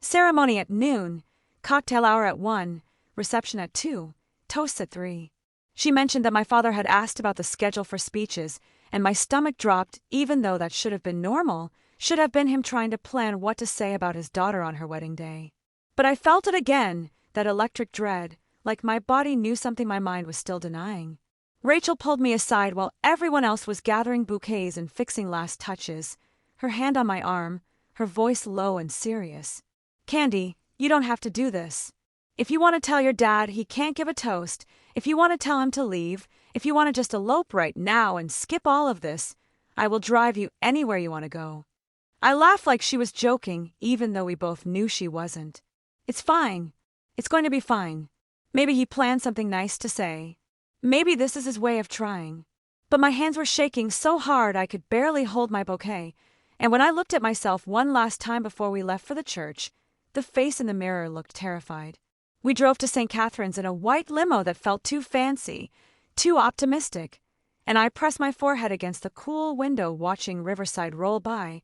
Ceremony at noon, cocktail hour at 1, reception at 2, toasts at 3. She mentioned that my father had asked about the schedule for speeches, and my stomach dropped even though that should have been normal, should have been him trying to plan what to say about his daughter on her wedding day. But I felt it again, that electric dread, like my body knew something my mind was still denying. Rachel pulled me aside while everyone else was gathering bouquets and fixing last touches, her hand on my arm, her voice low and serious. "Candy, you don't have to do this. If you want to tell your dad he can't give a toast, if you want to tell him to leave, if you want to just elope right now and skip all of this, I will drive you anywhere you want to go." I laughed like she was joking, even though we both knew she wasn't. "It's fine. It's going to be fine. Maybe he planned something nice to say. Maybe this is his way of trying." But my hands were shaking so hard I could barely hold my bouquet, and when I looked at myself one last time before we left for the church, the face in the mirror looked terrified. We drove to St. Catherine's in a white limo that felt too fancy, too optimistic, and I pressed my forehead against the cool window watching Riverside roll by,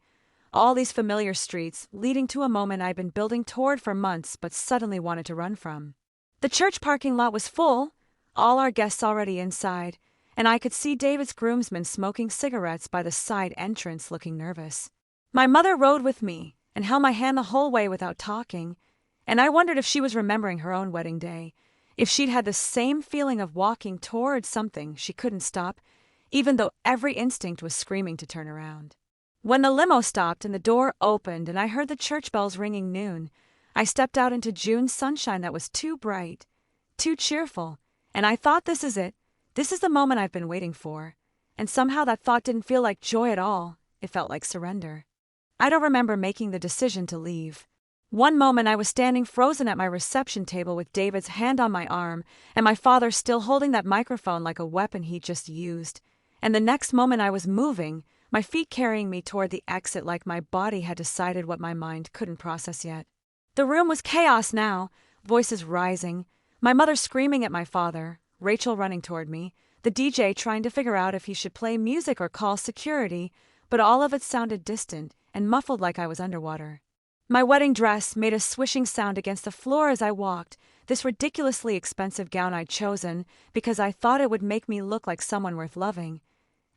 all these familiar streets leading to a moment I'd been building toward for months but suddenly wanted to run from. The church parking lot was full, all our guests already inside, and I could see David's groomsmen smoking cigarettes by the side entrance looking nervous. My mother rode with me and held my hand the whole way without talking, and I wondered if she was remembering her own wedding day, if she'd had the same feeling of walking towards something she couldn't stop, even though every instinct was screaming to turn around. When the limo stopped and the door opened and I heard the church bells ringing noon, I stepped out into June's sunshine that was too bright, too cheerful, and I thought, this is it. This is the moment I've been waiting for. And somehow that thought didn't feel like joy at all. It felt like surrender. I don't remember making the decision to leave. One moment I was standing frozen at my reception table with David's hand on my arm and my father still holding that microphone like a weapon he'd just used. And the next moment I was moving, my feet carrying me toward the exit like my body had decided what my mind couldn't process yet. The room was chaos now, voices rising, my mother screaming at my father, Rachel running toward me, the DJ trying to figure out if he should play music or call security, but all of it sounded distant and muffled like I was underwater. My wedding dress made a swishing sound against the floor as I walked, this ridiculously expensive gown I'd chosen because I thought it would make me look like someone worth loving.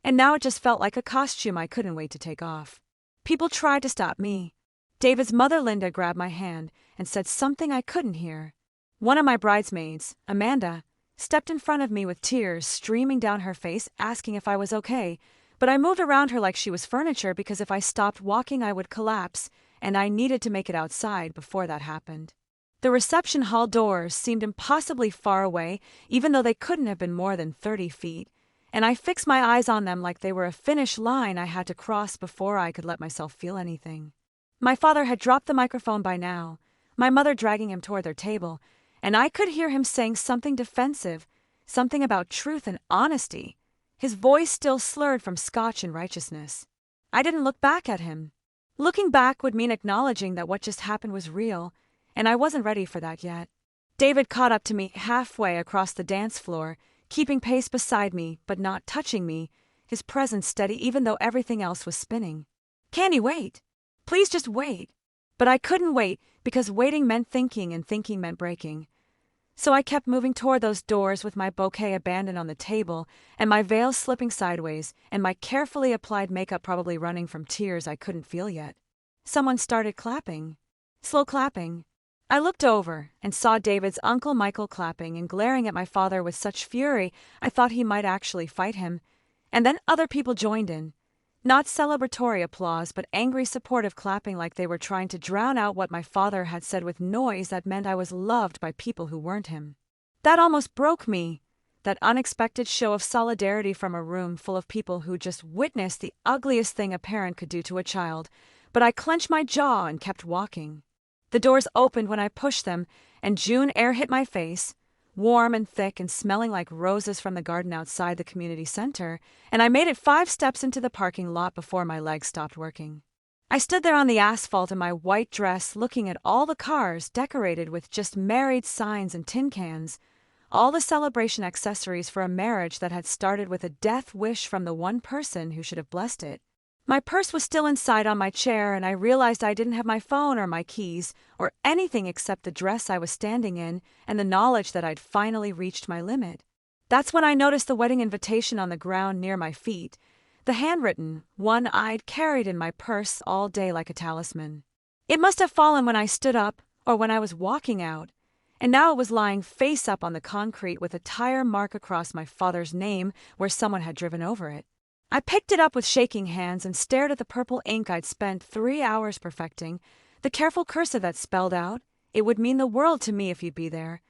And now it just felt like a costume I couldn't wait to take off. People tried to stop me. David's mother Linda grabbed my hand and said something I couldn't hear. One of my bridesmaids, Amanda, stepped in front of me with tears streaming down her face asking if I was okay, but I moved around her like she was furniture because if I stopped walking I would collapse, and I needed to make it outside before that happened. The reception hall doors seemed impossibly far away, even though they couldn't have been more than 30 feet, and I fixed my eyes on them like they were a finish line I had to cross before I could let myself feel anything. My father had dropped the microphone by now, my mother dragging him toward their table, and I could hear him saying something defensive, something about truth and honesty, his voice still slurred from scotch and righteousness. I didn't look back at him. Looking back would mean acknowledging that what just happened was real, and I wasn't ready for that yet. David caught up to me halfway across the dance floor, keeping pace beside me but not touching me, his presence steady even though everything else was spinning. "Candy, wait. Please just wait." But I couldn't wait because waiting meant thinking and thinking meant breaking. So I kept moving toward those doors with my bouquet abandoned on the table and my veil slipping sideways and my carefully applied makeup probably running from tears I couldn't feel yet. Someone started clapping. Slow clapping. I looked over and saw David's Uncle Michael clapping and glaring at my father with such fury I thought he might actually fight him. And then other people joined in. Not celebratory applause, but angry supportive clapping like they were trying to drown out what my father had said with noise that meant I was loved by people who weren't him. That almost broke me, that unexpected show of solidarity from a room full of people who just witnessed the ugliest thing a parent could do to a child, but I clenched my jaw and kept walking. The doors opened when I pushed them, and June air hit my face, warm and thick and smelling like roses from the garden outside the community center, and I made it 5 steps into the parking lot before my legs stopped working. I stood there on the asphalt in my white dress looking at all the cars decorated with just married signs and tin cans, all the celebration accessories for a marriage that had started with a death wish from the one person who should have blessed it. My purse was still inside on my chair, and I realized I didn't have my phone or my keys or anything except the dress I was standing in and the knowledge that I'd finally reached my limit. That's when I noticed the wedding invitation on the ground near my feet, the handwritten one I'd carried in my purse all day like a talisman. It must have fallen when I stood up or when I was walking out, and now it was lying face up on the concrete with a tire mark across my father's name where someone had driven over it. I picked it up with shaking hands and stared at the purple ink I'd spent 3 hours perfecting, the careful cursive that spelled out, "It would mean the world to me if you'd be there."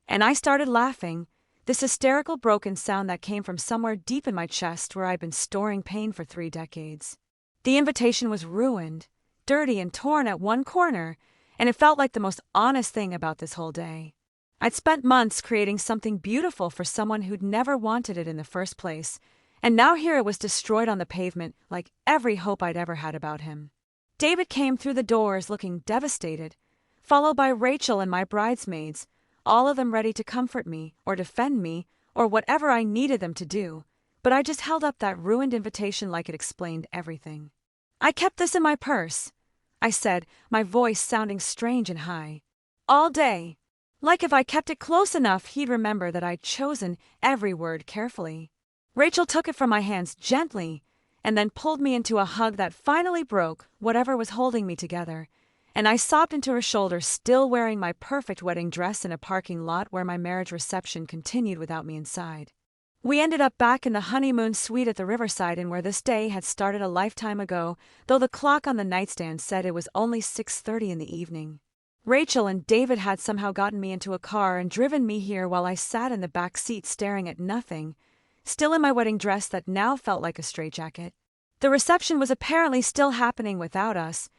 And I started laughing, this hysterical broken sound that came from somewhere deep in my chest where I'd been storing pain for 3 decades. The invitation was ruined, dirty and torn at one corner, and it felt like the most honest thing about this whole day. I'd spent months creating something beautiful for someone who'd never wanted it in the first place, and now here it was destroyed on the pavement like every hope I'd ever had about him. David came through the doors looking devastated, followed by Rachel and my bridesmaids, all of them ready to comfort me or defend me or whatever I needed them to do, but I just held up that ruined invitation like it explained everything. "I kept this in my purse," I said, my voice sounding strange and high. "All day. Like if I kept it close enough he'd remember that I'd chosen every word carefully." Rachel took it from my hands gently and then pulled me into a hug that finally broke whatever was holding me together, and I sobbed into her shoulder, still wearing my perfect wedding dress in a parking lot where my marriage reception continued without me inside. We ended up back in the honeymoon suite at the Riverside Inn where this day had started a lifetime ago, though the clock on the nightstand said it was only 6:30 in the evening. Rachel and David had somehow gotten me into a car and driven me here while I sat in the back seat staring at nothing, still in my wedding dress that now felt like a straitjacket. The reception was apparently still happening without us,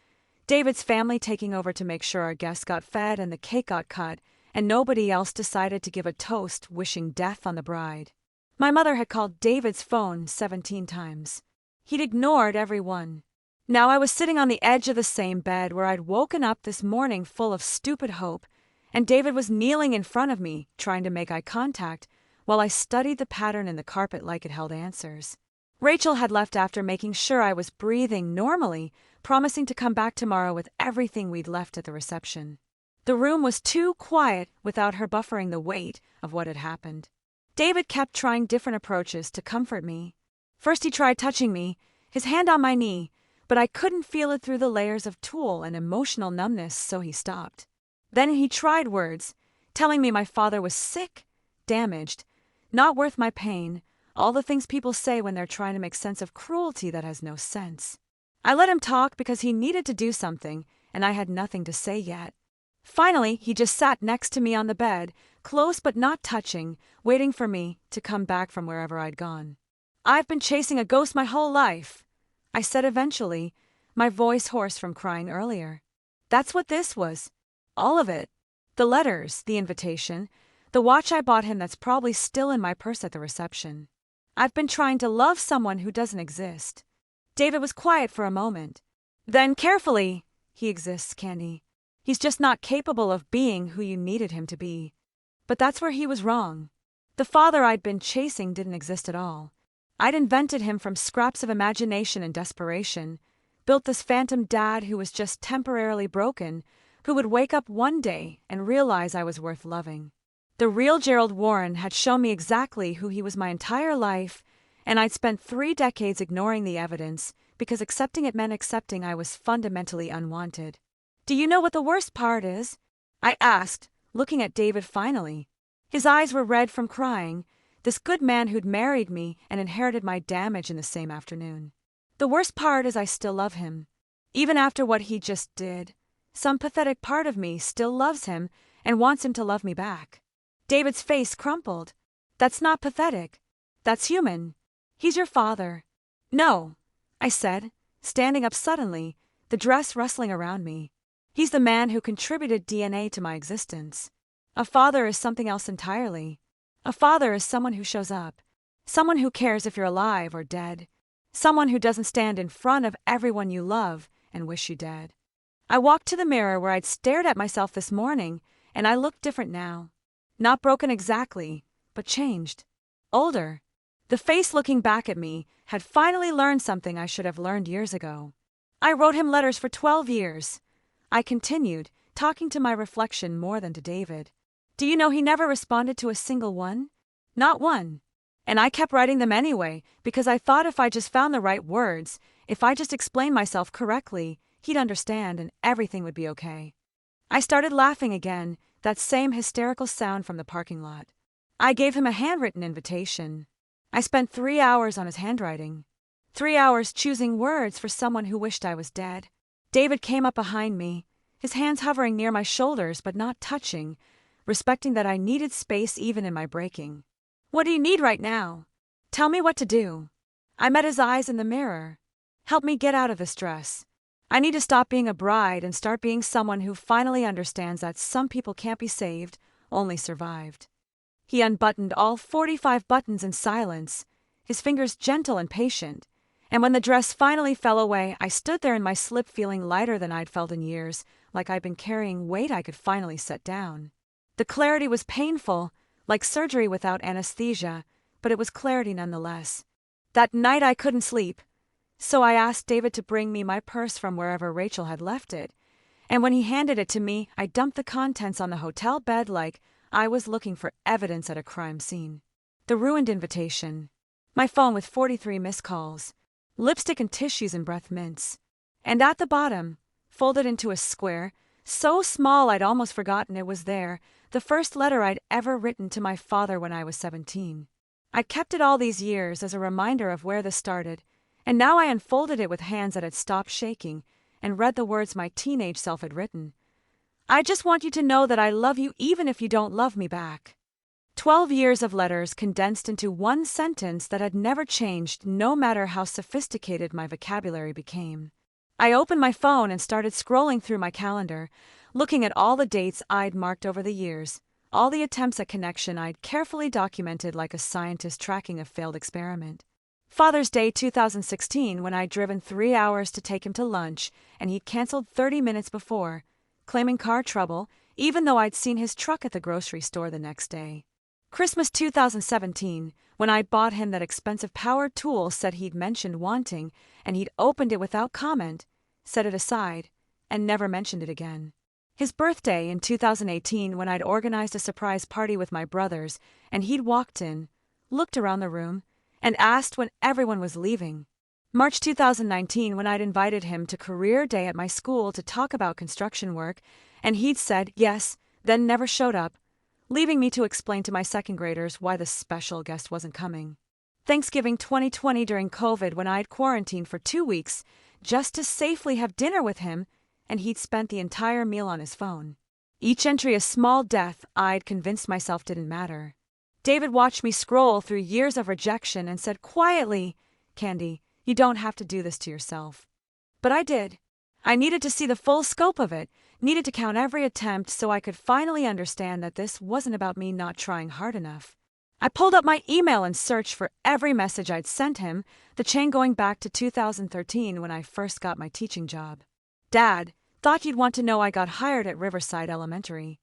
David's family taking over to make sure our guests got fed and the cake got cut, and nobody else decided to give a toast wishing death on the bride. My mother had called David's phone 17 times. He'd ignored every one. Now I was sitting on the edge of the same bed where I'd woken up this morning full of stupid hope, and David was kneeling in front of me, trying to make eye contact, while I studied the pattern in the carpet like it held answers. Rachel had left after making sure I was breathing normally, promising to come back tomorrow with everything we'd left at the reception. The room was too quiet without her buffering the weight of what had happened. David kept trying different approaches to comfort me. First he tried touching me, his hand on my knee, but I couldn't feel it through the layers of tulle and emotional numbness, so he stopped. Then he tried words, telling me my father was sick, damaged, not worth my pain, all the things people say when they're trying to make sense of cruelty that has no sense. I let him talk because he needed to do something, and I had nothing to say yet. Finally, he just sat next to me on the bed, close but not touching, waiting for me to come back from wherever I'd gone. "I've been chasing a ghost my whole life," I said eventually, my voice hoarse from crying earlier. That's what this was. All of it. The letters, the invitation, the watch I bought him that's probably still in my purse at the reception. I've been trying to love someone who doesn't exist. David was quiet for a moment. Then carefully, "He exists, Candy. He's just not capable of being who you needed him to be." But that's where he was wrong. The father I'd been chasing didn't exist at all. I'd invented him from scraps of imagination and desperation, built this phantom dad who was just temporarily broken, who would wake up one day and realize I was worth loving. The real Gerald Warren had shown me exactly who he was my entire life, and I'd spent 3 decades ignoring the evidence because accepting it meant accepting I was fundamentally unwanted. "Do you know what the worst part is?" I asked, looking at David finally. His eyes were red from crying, this good man who'd married me and inherited my damage in the same afternoon. "The worst part is I still love him. Even after what he just did, some pathetic part of me still loves him and wants him to love me back." David's face crumpled. "That's not pathetic. That's human. He's your father." "No," I said, standing up suddenly, the dress rustling around me. "He's the man who contributed DNA to my existence. A father is something else entirely. A father is someone who shows up, someone who cares if you're alive or dead, someone who doesn't stand in front of everyone you love and wish you dead." I walked to the mirror where I'd stared at myself this morning, and I looked different now. Not broken exactly, but changed. Older. The face looking back at me had finally learned something I should have learned years ago. I wrote him letters for 12 years. I continued, talking to my reflection more than to David. Do you know he never responded to a single one? Not one. And I kept writing them anyway, because I thought if I just found the right words, if I just explained myself correctly, he'd understand and everything would be okay. I started laughing again, that same hysterical sound from the parking lot. I gave him a handwritten invitation. I spent 3 hours on his handwriting. 3 hours choosing words for someone who wished I was dead. David came up behind me, his hands hovering near my shoulders but not touching, respecting that I needed space even in my breaking. What do you need right now? Tell me what to do. I met his eyes in the mirror. Help me get out of this dress. I need to stop being a bride and start being someone who finally understands that some people can't be saved, only survived. He unbuttoned all 45 buttons in silence, his fingers gentle and patient, and when the dress finally fell away, I stood there in my slip feeling lighter than I'd felt in years, like I'd been carrying weight I could finally set down. The clarity was painful, like surgery without anesthesia, but it was clarity nonetheless. That night I couldn't sleep, so I asked David to bring me my purse from wherever Rachel had left it, and when he handed it to me, I dumped the contents on the hotel bed like I was looking for evidence at a crime scene. The ruined invitation. My phone with 43 missed calls. Lipstick and tissues and breath mints. And at the bottom, folded into a square, so small I'd almost forgotten it was there, the first letter I'd ever written to my father when I was 17. I'd kept it all these years as a reminder of where this started, and now I unfolded it with hands that had stopped shaking and read the words my teenage self had written. I just want you to know that I love you even if you don't love me back. 12 years of letters condensed into one sentence that had never changed no matter how sophisticated my vocabulary became. I opened my phone and started scrolling through my calendar, looking at all the dates I'd marked over the years, all the attempts at connection I'd carefully documented like a scientist tracking a failed experiment. Father's Day 2016 when I'd driven 3 hours to take him to lunch and he'd canceled 30 minutes before, claiming car trouble, even though I'd seen his truck at the grocery store the next day. Christmas 2017, when I'd bought him that expensive power tool said he'd mentioned wanting, and he'd opened it without comment, set it aside, and never mentioned it again. His birthday in 2018 when I'd organized a surprise party with my brothers, and he'd walked in, looked around the room, and asked when everyone was leaving. March 2019 when I'd invited him to career day at my school to talk about construction work, and he'd said yes, then never showed up, leaving me to explain to my second graders why the special guest wasn't coming. Thanksgiving 2020 during COVID when I'd quarantined for 2 weeks just to safely have dinner with him, and he'd spent the entire meal on his phone. Each entry a small death I'd convinced myself didn't matter. David watched me scroll through years of rejection and said quietly, "Candy, you don't have to do this to yourself." But I did. I needed to see the full scope of it, needed to count every attempt so I could finally understand that this wasn't about me not trying hard enough. I pulled up my email and searched for every message I'd sent him, the chain going back to 2013 when I first got my teaching job. Dad, thought you'd want to know I got hired at Riverside Elementary.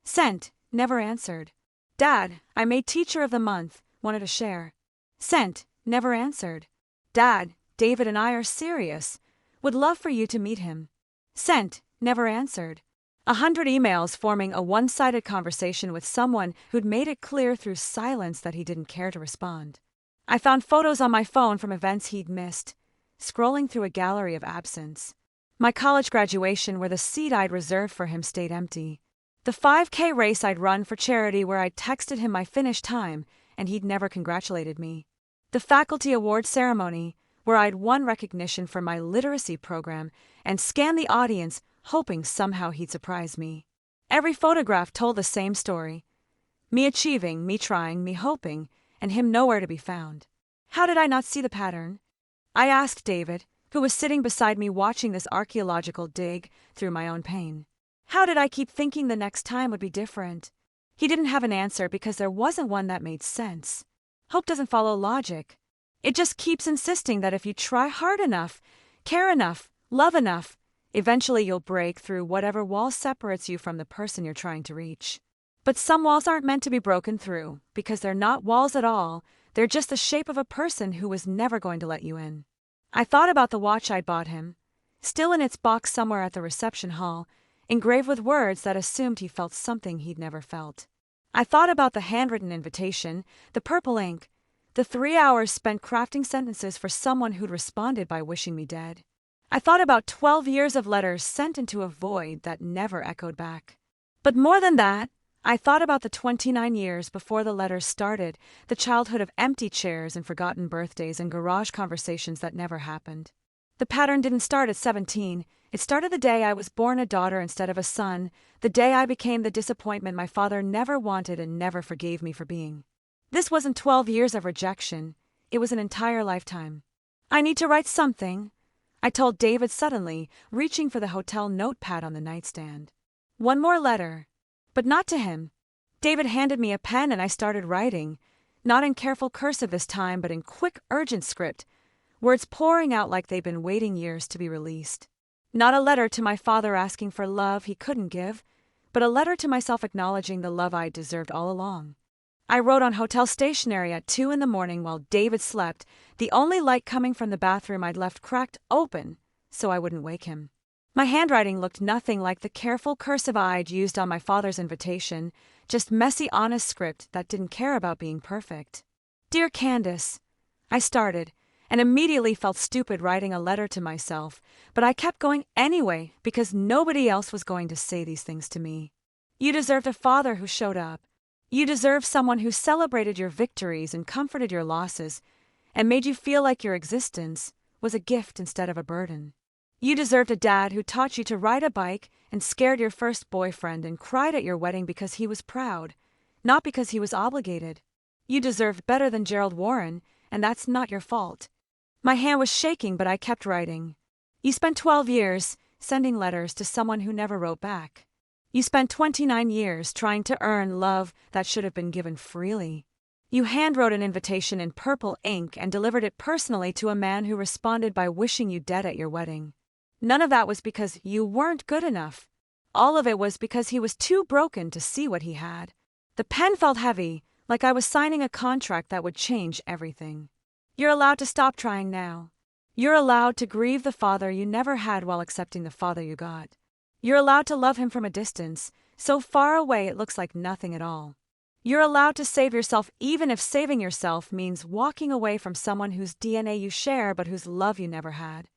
Sent, never answered. Dad, I made Teacher of the Month, wanted to share. Sent, never answered. Dad, David and I are serious. Would love for you to meet him. Sent, never answered. 100 emails forming a one-sided conversation with someone who'd made it clear through silence that he didn't care to respond. I found photos on my phone from events he'd missed, scrolling through a gallery of absence. My college graduation where the seat I'd reserved for him stayed empty. The 5K race I'd run for charity where I'd texted him my finish time and he'd never congratulated me. The faculty award ceremony, where I'd won recognition for my literacy program and scanned the audience, hoping somehow he'd surprise me. Every photograph told the same story. Me achieving, me trying, me hoping, and him nowhere to be found. How did I not see the pattern? I asked David, who was sitting beside me watching this archaeological dig through my own pain. How did I keep thinking the next time would be different? He didn't have an answer because there wasn't one that made sense. Hope doesn't follow logic. It just keeps insisting that if you try hard enough, care enough, love enough, eventually you'll break through whatever wall separates you from the person you're trying to reach. But some walls aren't meant to be broken through, because they're not walls at all, They're just the shape of a person who was never going to let you in. I thought about the watch I'd bought him, still in its box somewhere at the reception hall, engraved with words that assumed he felt something he'd never felt. I thought about the handwritten invitation, the purple ink, the 3 hours spent crafting sentences for someone who'd responded by wishing me dead. I thought about 12 years of letters sent into a void that never echoed back. But more than that, I thought about the 29 years before the letters started, the childhood of empty chairs and forgotten birthdays and garage conversations that never happened. The pattern didn't start at 17. It started the day I was born a daughter instead of a son, the day I became the disappointment my father never wanted and never forgave me for being. This wasn't 12 years of rejection. It was an entire lifetime. I need to write something, I told David suddenly, reaching for the hotel notepad on the nightstand. One more letter. But not to him. David handed me a pen and I started writing, not in careful cursive this time, but in quick, urgent script, words pouring out like they'd been waiting years to be released. Not a letter to my father asking for love he couldn't give, but a letter to myself acknowledging the love I'd deserved all along. I wrote on hotel stationery at 2 a.m. while David slept, the only light coming from the bathroom I'd left cracked open so I wouldn't wake him. My handwriting looked nothing like the careful cursive I'd used on my father's invitation, just messy, honest script that didn't care about being perfect. Dear Candace, I started, and immediately felt stupid writing a letter to myself, but I kept going anyway because nobody else was going to say these things to me. You deserved a father who showed up. You deserve someone who celebrated your victories and comforted your losses and made you feel like your existence was a gift instead of a burden. You deserved a dad who taught you to ride a bike and scared your first boyfriend and cried at your wedding because he was proud, not because he was obligated. You deserved better than Gerald Warren, and that's not your fault. My hand was shaking, but I kept writing. You spent 12 years sending letters to someone who never wrote back. You spent 29 years trying to earn love that should have been given freely. You handwrote an invitation in purple ink and delivered it personally to a man who responded by wishing you dead at your wedding. None of that was because you weren't good enough. All of it was because he was too broken to see what he had. The pen felt heavy, like I was signing a contract that would change everything. You're allowed to stop trying now. You're allowed to grieve the father you never had while accepting the father you got. You're allowed to love him from a distance, so far away it looks like nothing at all. You're allowed to save yourself even if saving yourself means walking away from someone whose DNA you share but whose love you never had.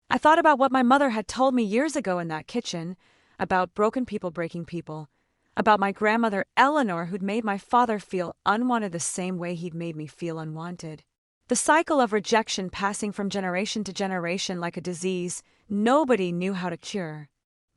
I thought about what my mother had told me years ago in that kitchen, about broken people breaking people, about my grandmother Eleanor who'd made my father feel unwanted the same way he'd made me feel unwanted. The cycle of rejection passing from generation to generation like a disease nobody knew how to cure.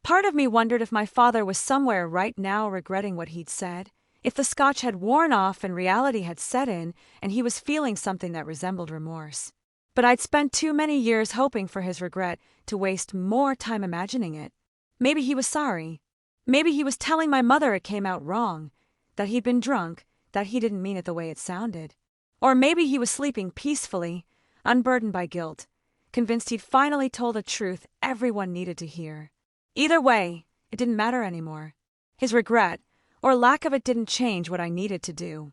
Part of me wondered if my father was somewhere right now regretting what he'd said, if the scotch had worn off and reality had set in and he was feeling something that resembled remorse. But I'd spent too many years hoping for his regret to waste more time imagining it. Maybe he was sorry. Maybe he was telling my mother it came out wrong, that he'd been drunk, that he didn't mean it the way it sounded. Or maybe he was sleeping peacefully, unburdened by guilt, convinced he'd finally told a truth everyone needed to hear. Either way, it didn't matter anymore. His regret, or lack of it, didn't change what I needed to do.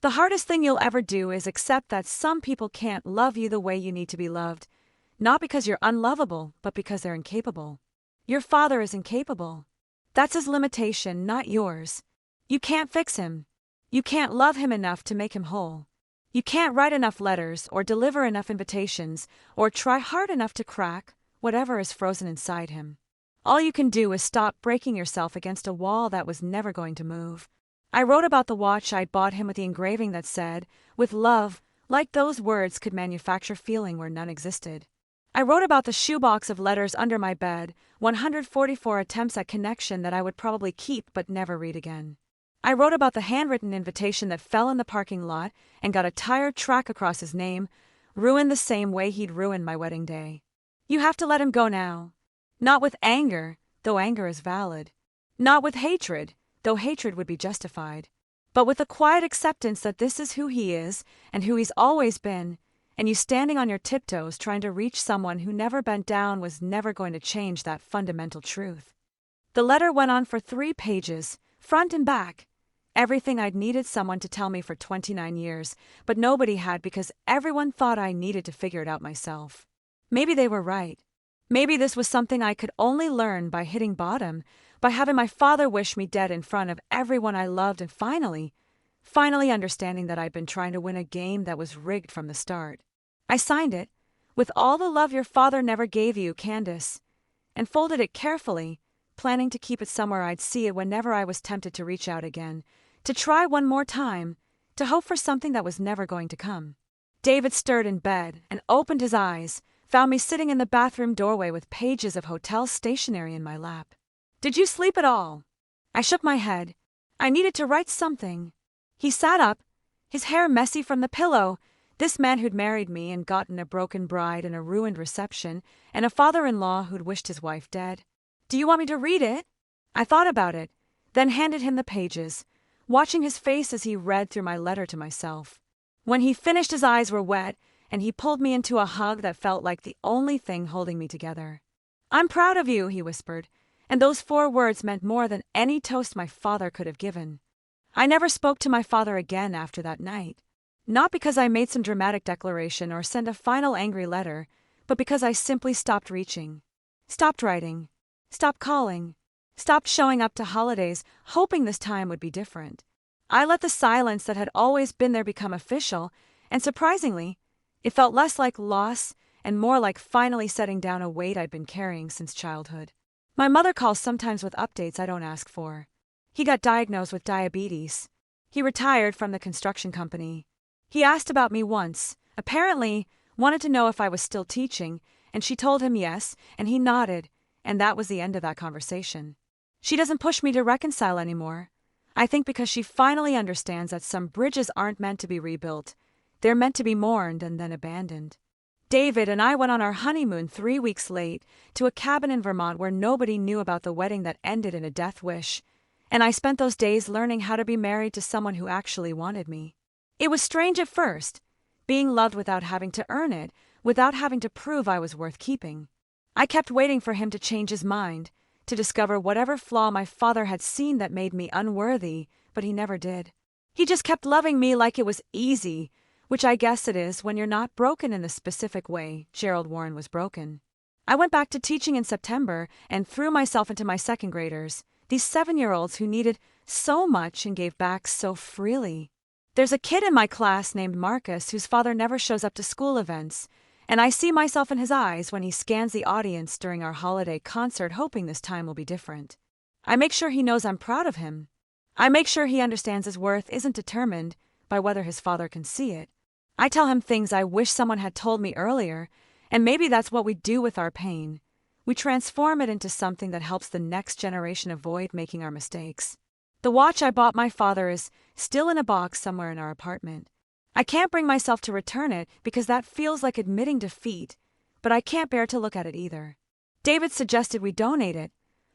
The hardest thing you'll ever do is accept that some people can't love you the way you need to be loved, not because you're unlovable, but because they're incapable. Your father is incapable. That's his limitation, not yours. You can't fix him. You can't love him enough to make him whole. You can't write enough letters, or deliver enough invitations, or try hard enough to crack whatever is frozen inside him. All you can do is stop breaking yourself against a wall that was never going to move. I wrote about the watch I'd bought him with the engraving that said, "With love," like those words could manufacture feeling where none existed. I wrote about the shoebox of letters under my bed, 144 attempts at connection that I would probably keep but never read again. I wrote about the handwritten invitation that fell in the parking lot and got a tired track across his name, ruined the same way he'd ruined my wedding day. You have to let him go now. Not with anger, though anger is valid. Not with hatred, though hatred would be justified. But with a quiet acceptance that this is who he is and who he's always been, and you standing on your tiptoes trying to reach someone who never bent down was never going to change that fundamental truth. The letter went on for 3 pages, front and back. Everything I'd needed someone to tell me for 29 years, but nobody had because everyone thought I needed to figure it out myself. Maybe they were right. Maybe this was something I could only learn by hitting bottom, by having my father wish me dead in front of everyone I loved and finally understanding that I'd been trying to win a game that was rigged from the start. I signed it, "With all the love your father never gave you, Candace," and folded it carefully, planning to keep it somewhere I'd see it whenever I was tempted to reach out again, to try one more time, to hope for something that was never going to come. David stirred in bed and opened his eyes, found me sitting in the bathroom doorway with pages of hotel stationery in my lap. "Did you sleep at all?" I shook my head. I needed to write something. He sat up, his hair messy from the pillow, this man who'd married me and gotten a broken bride and a ruined reception, and a father-in-law who'd wished his wife dead. "Do you want me to read it?" I thought about it, then handed him the pages, watching his face as he read through my letter to myself. When he finished, his eyes were wet, and he pulled me into a hug that felt like the only thing holding me together. "I'm proud of you," he whispered, and those 4 words meant more than any toast my father could have given. I never spoke to my father again after that night. Not because I made some dramatic declaration or sent a final angry letter, but because I simply stopped reaching. Stopped writing. Stopped calling. Stopped showing up to holidays, hoping this time would be different. I let the silence that had always been there become official, and surprisingly, it felt less like loss and more like finally setting down a weight I'd been carrying since childhood. My mother calls sometimes with updates I don't ask for. He got diagnosed with diabetes. He retired from the construction company. He asked about me once, apparently wanted to know if I was still teaching, and she told him yes, and he nodded, and that was the end of that conversation. She doesn't push me to reconcile anymore. I think because she finally understands that some bridges aren't meant to be rebuilt. They're meant to be mourned and then abandoned. David and I went on our honeymoon 3 weeks late to a cabin in Vermont where nobody knew about the wedding that ended in a death wish, and I spent those days learning how to be married to someone who actually wanted me. It was strange at first, being loved without having to earn it, without having to prove I was worth keeping. I kept waiting for him to change his mind, to discover whatever flaw my father had seen that made me unworthy, but he never did. He just kept loving me like it was easy, which I guess it is when you're not broken in the specific way Gerald Warren was broken. I went back to teaching in September and threw myself into my second graders, these 7-year-olds who needed so much and gave back so freely. There's a kid in my class named Marcus whose father never shows up to school events, and I see myself in his eyes when he scans the audience during our holiday concert, hoping this time will be different. I make sure he knows I'm proud of him. I make sure he understands his worth isn't determined by whether his father can see it. I tell him things I wish someone had told me earlier, and maybe that's what we do with our pain. We transform it into something that helps the next generation avoid making our mistakes. The watch I bought my father is still in a box somewhere in our apartment. I can't bring myself to return it because that feels like admitting defeat, but I can't bear to look at it either. David suggested we donate it.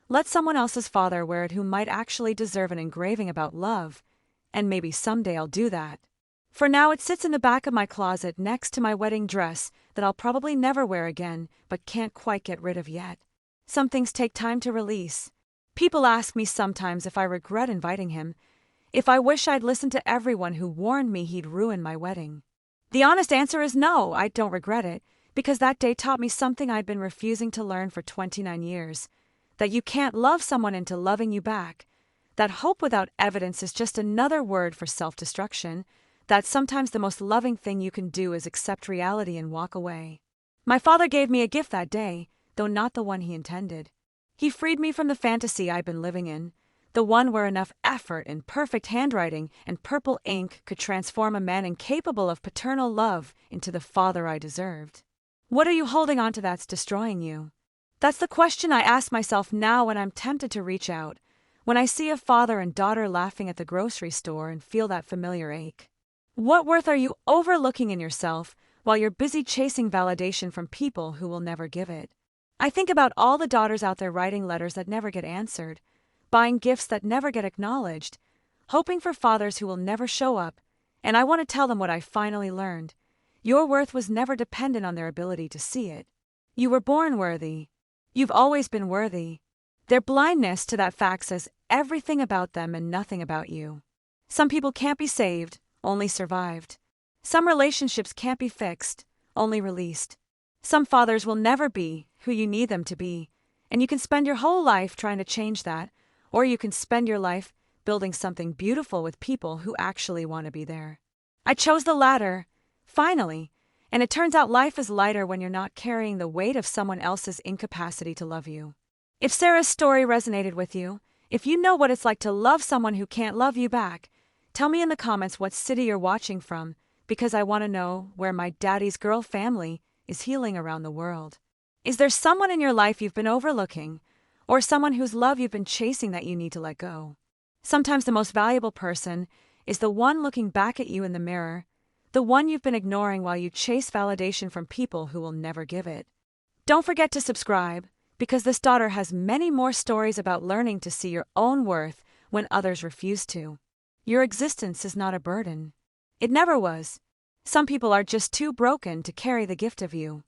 Let someone else's father wear it who might actually deserve an engraving about love, and maybe someday I'll do that. For now, it sits in the back of my closet next to my wedding dress that I'll probably never wear again, but can't quite get rid of yet. Some things take time to release. People ask me sometimes if I regret inviting him, if I wish I'd listened to everyone who warned me he'd ruin my wedding. The honest answer is no, I don't regret it, because that day taught me something I'd been refusing to learn for 29 years, that you can't love someone into loving you back, that hope without evidence is just another word for self-destruction, that sometimes the most loving thing you can do is accept reality and walk away. My father gave me a gift that day, though not the one he intended. He freed me from the fantasy I'd been living in, the one where enough effort and perfect handwriting and purple ink could transform a man incapable of paternal love into the father I deserved. What are you holding on to that's destroying you? That's the question I ask myself now when I'm tempted to reach out, when I see a father and daughter laughing at the grocery store and feel that familiar ache. What worth are you overlooking in yourself while you're busy chasing validation from people who will never give it? I think about all the daughters out there writing letters that never get answered, buying gifts that never get acknowledged, hoping for fathers who will never show up, and I want to tell them what I finally learned. Your worth was never dependent on their ability to see it. You were born worthy. You've always been worthy. Their blindness to that fact says everything about them and nothing about you. Some people can't be saved, only survived. Some relationships can't be fixed, only released. Some fathers will never be who you need them to be, and you can spend your whole life trying to change that, or you can spend your life building something beautiful with people who actually want to be there. I chose the latter, finally, and it turns out life is lighter when you're not carrying the weight of someone else's incapacity to love you. If Sarah's story resonated with you, if you know what it's like to love someone who can't love you back, tell me in the comments what city you're watching from, because I want to know where my daddy's girl family is healing around the world. Is there someone in your life you've been overlooking, or someone whose love you've been chasing that you need to let go? Sometimes the most valuable person is the one looking back at you in the mirror, the one you've been ignoring while you chase validation from people who will never give it. Don't forget to subscribe, because this daughter has many more stories about learning to see your own worth when others refuse to. Your existence is not a burden. It never was. Some people are just too broken to carry the gift of you.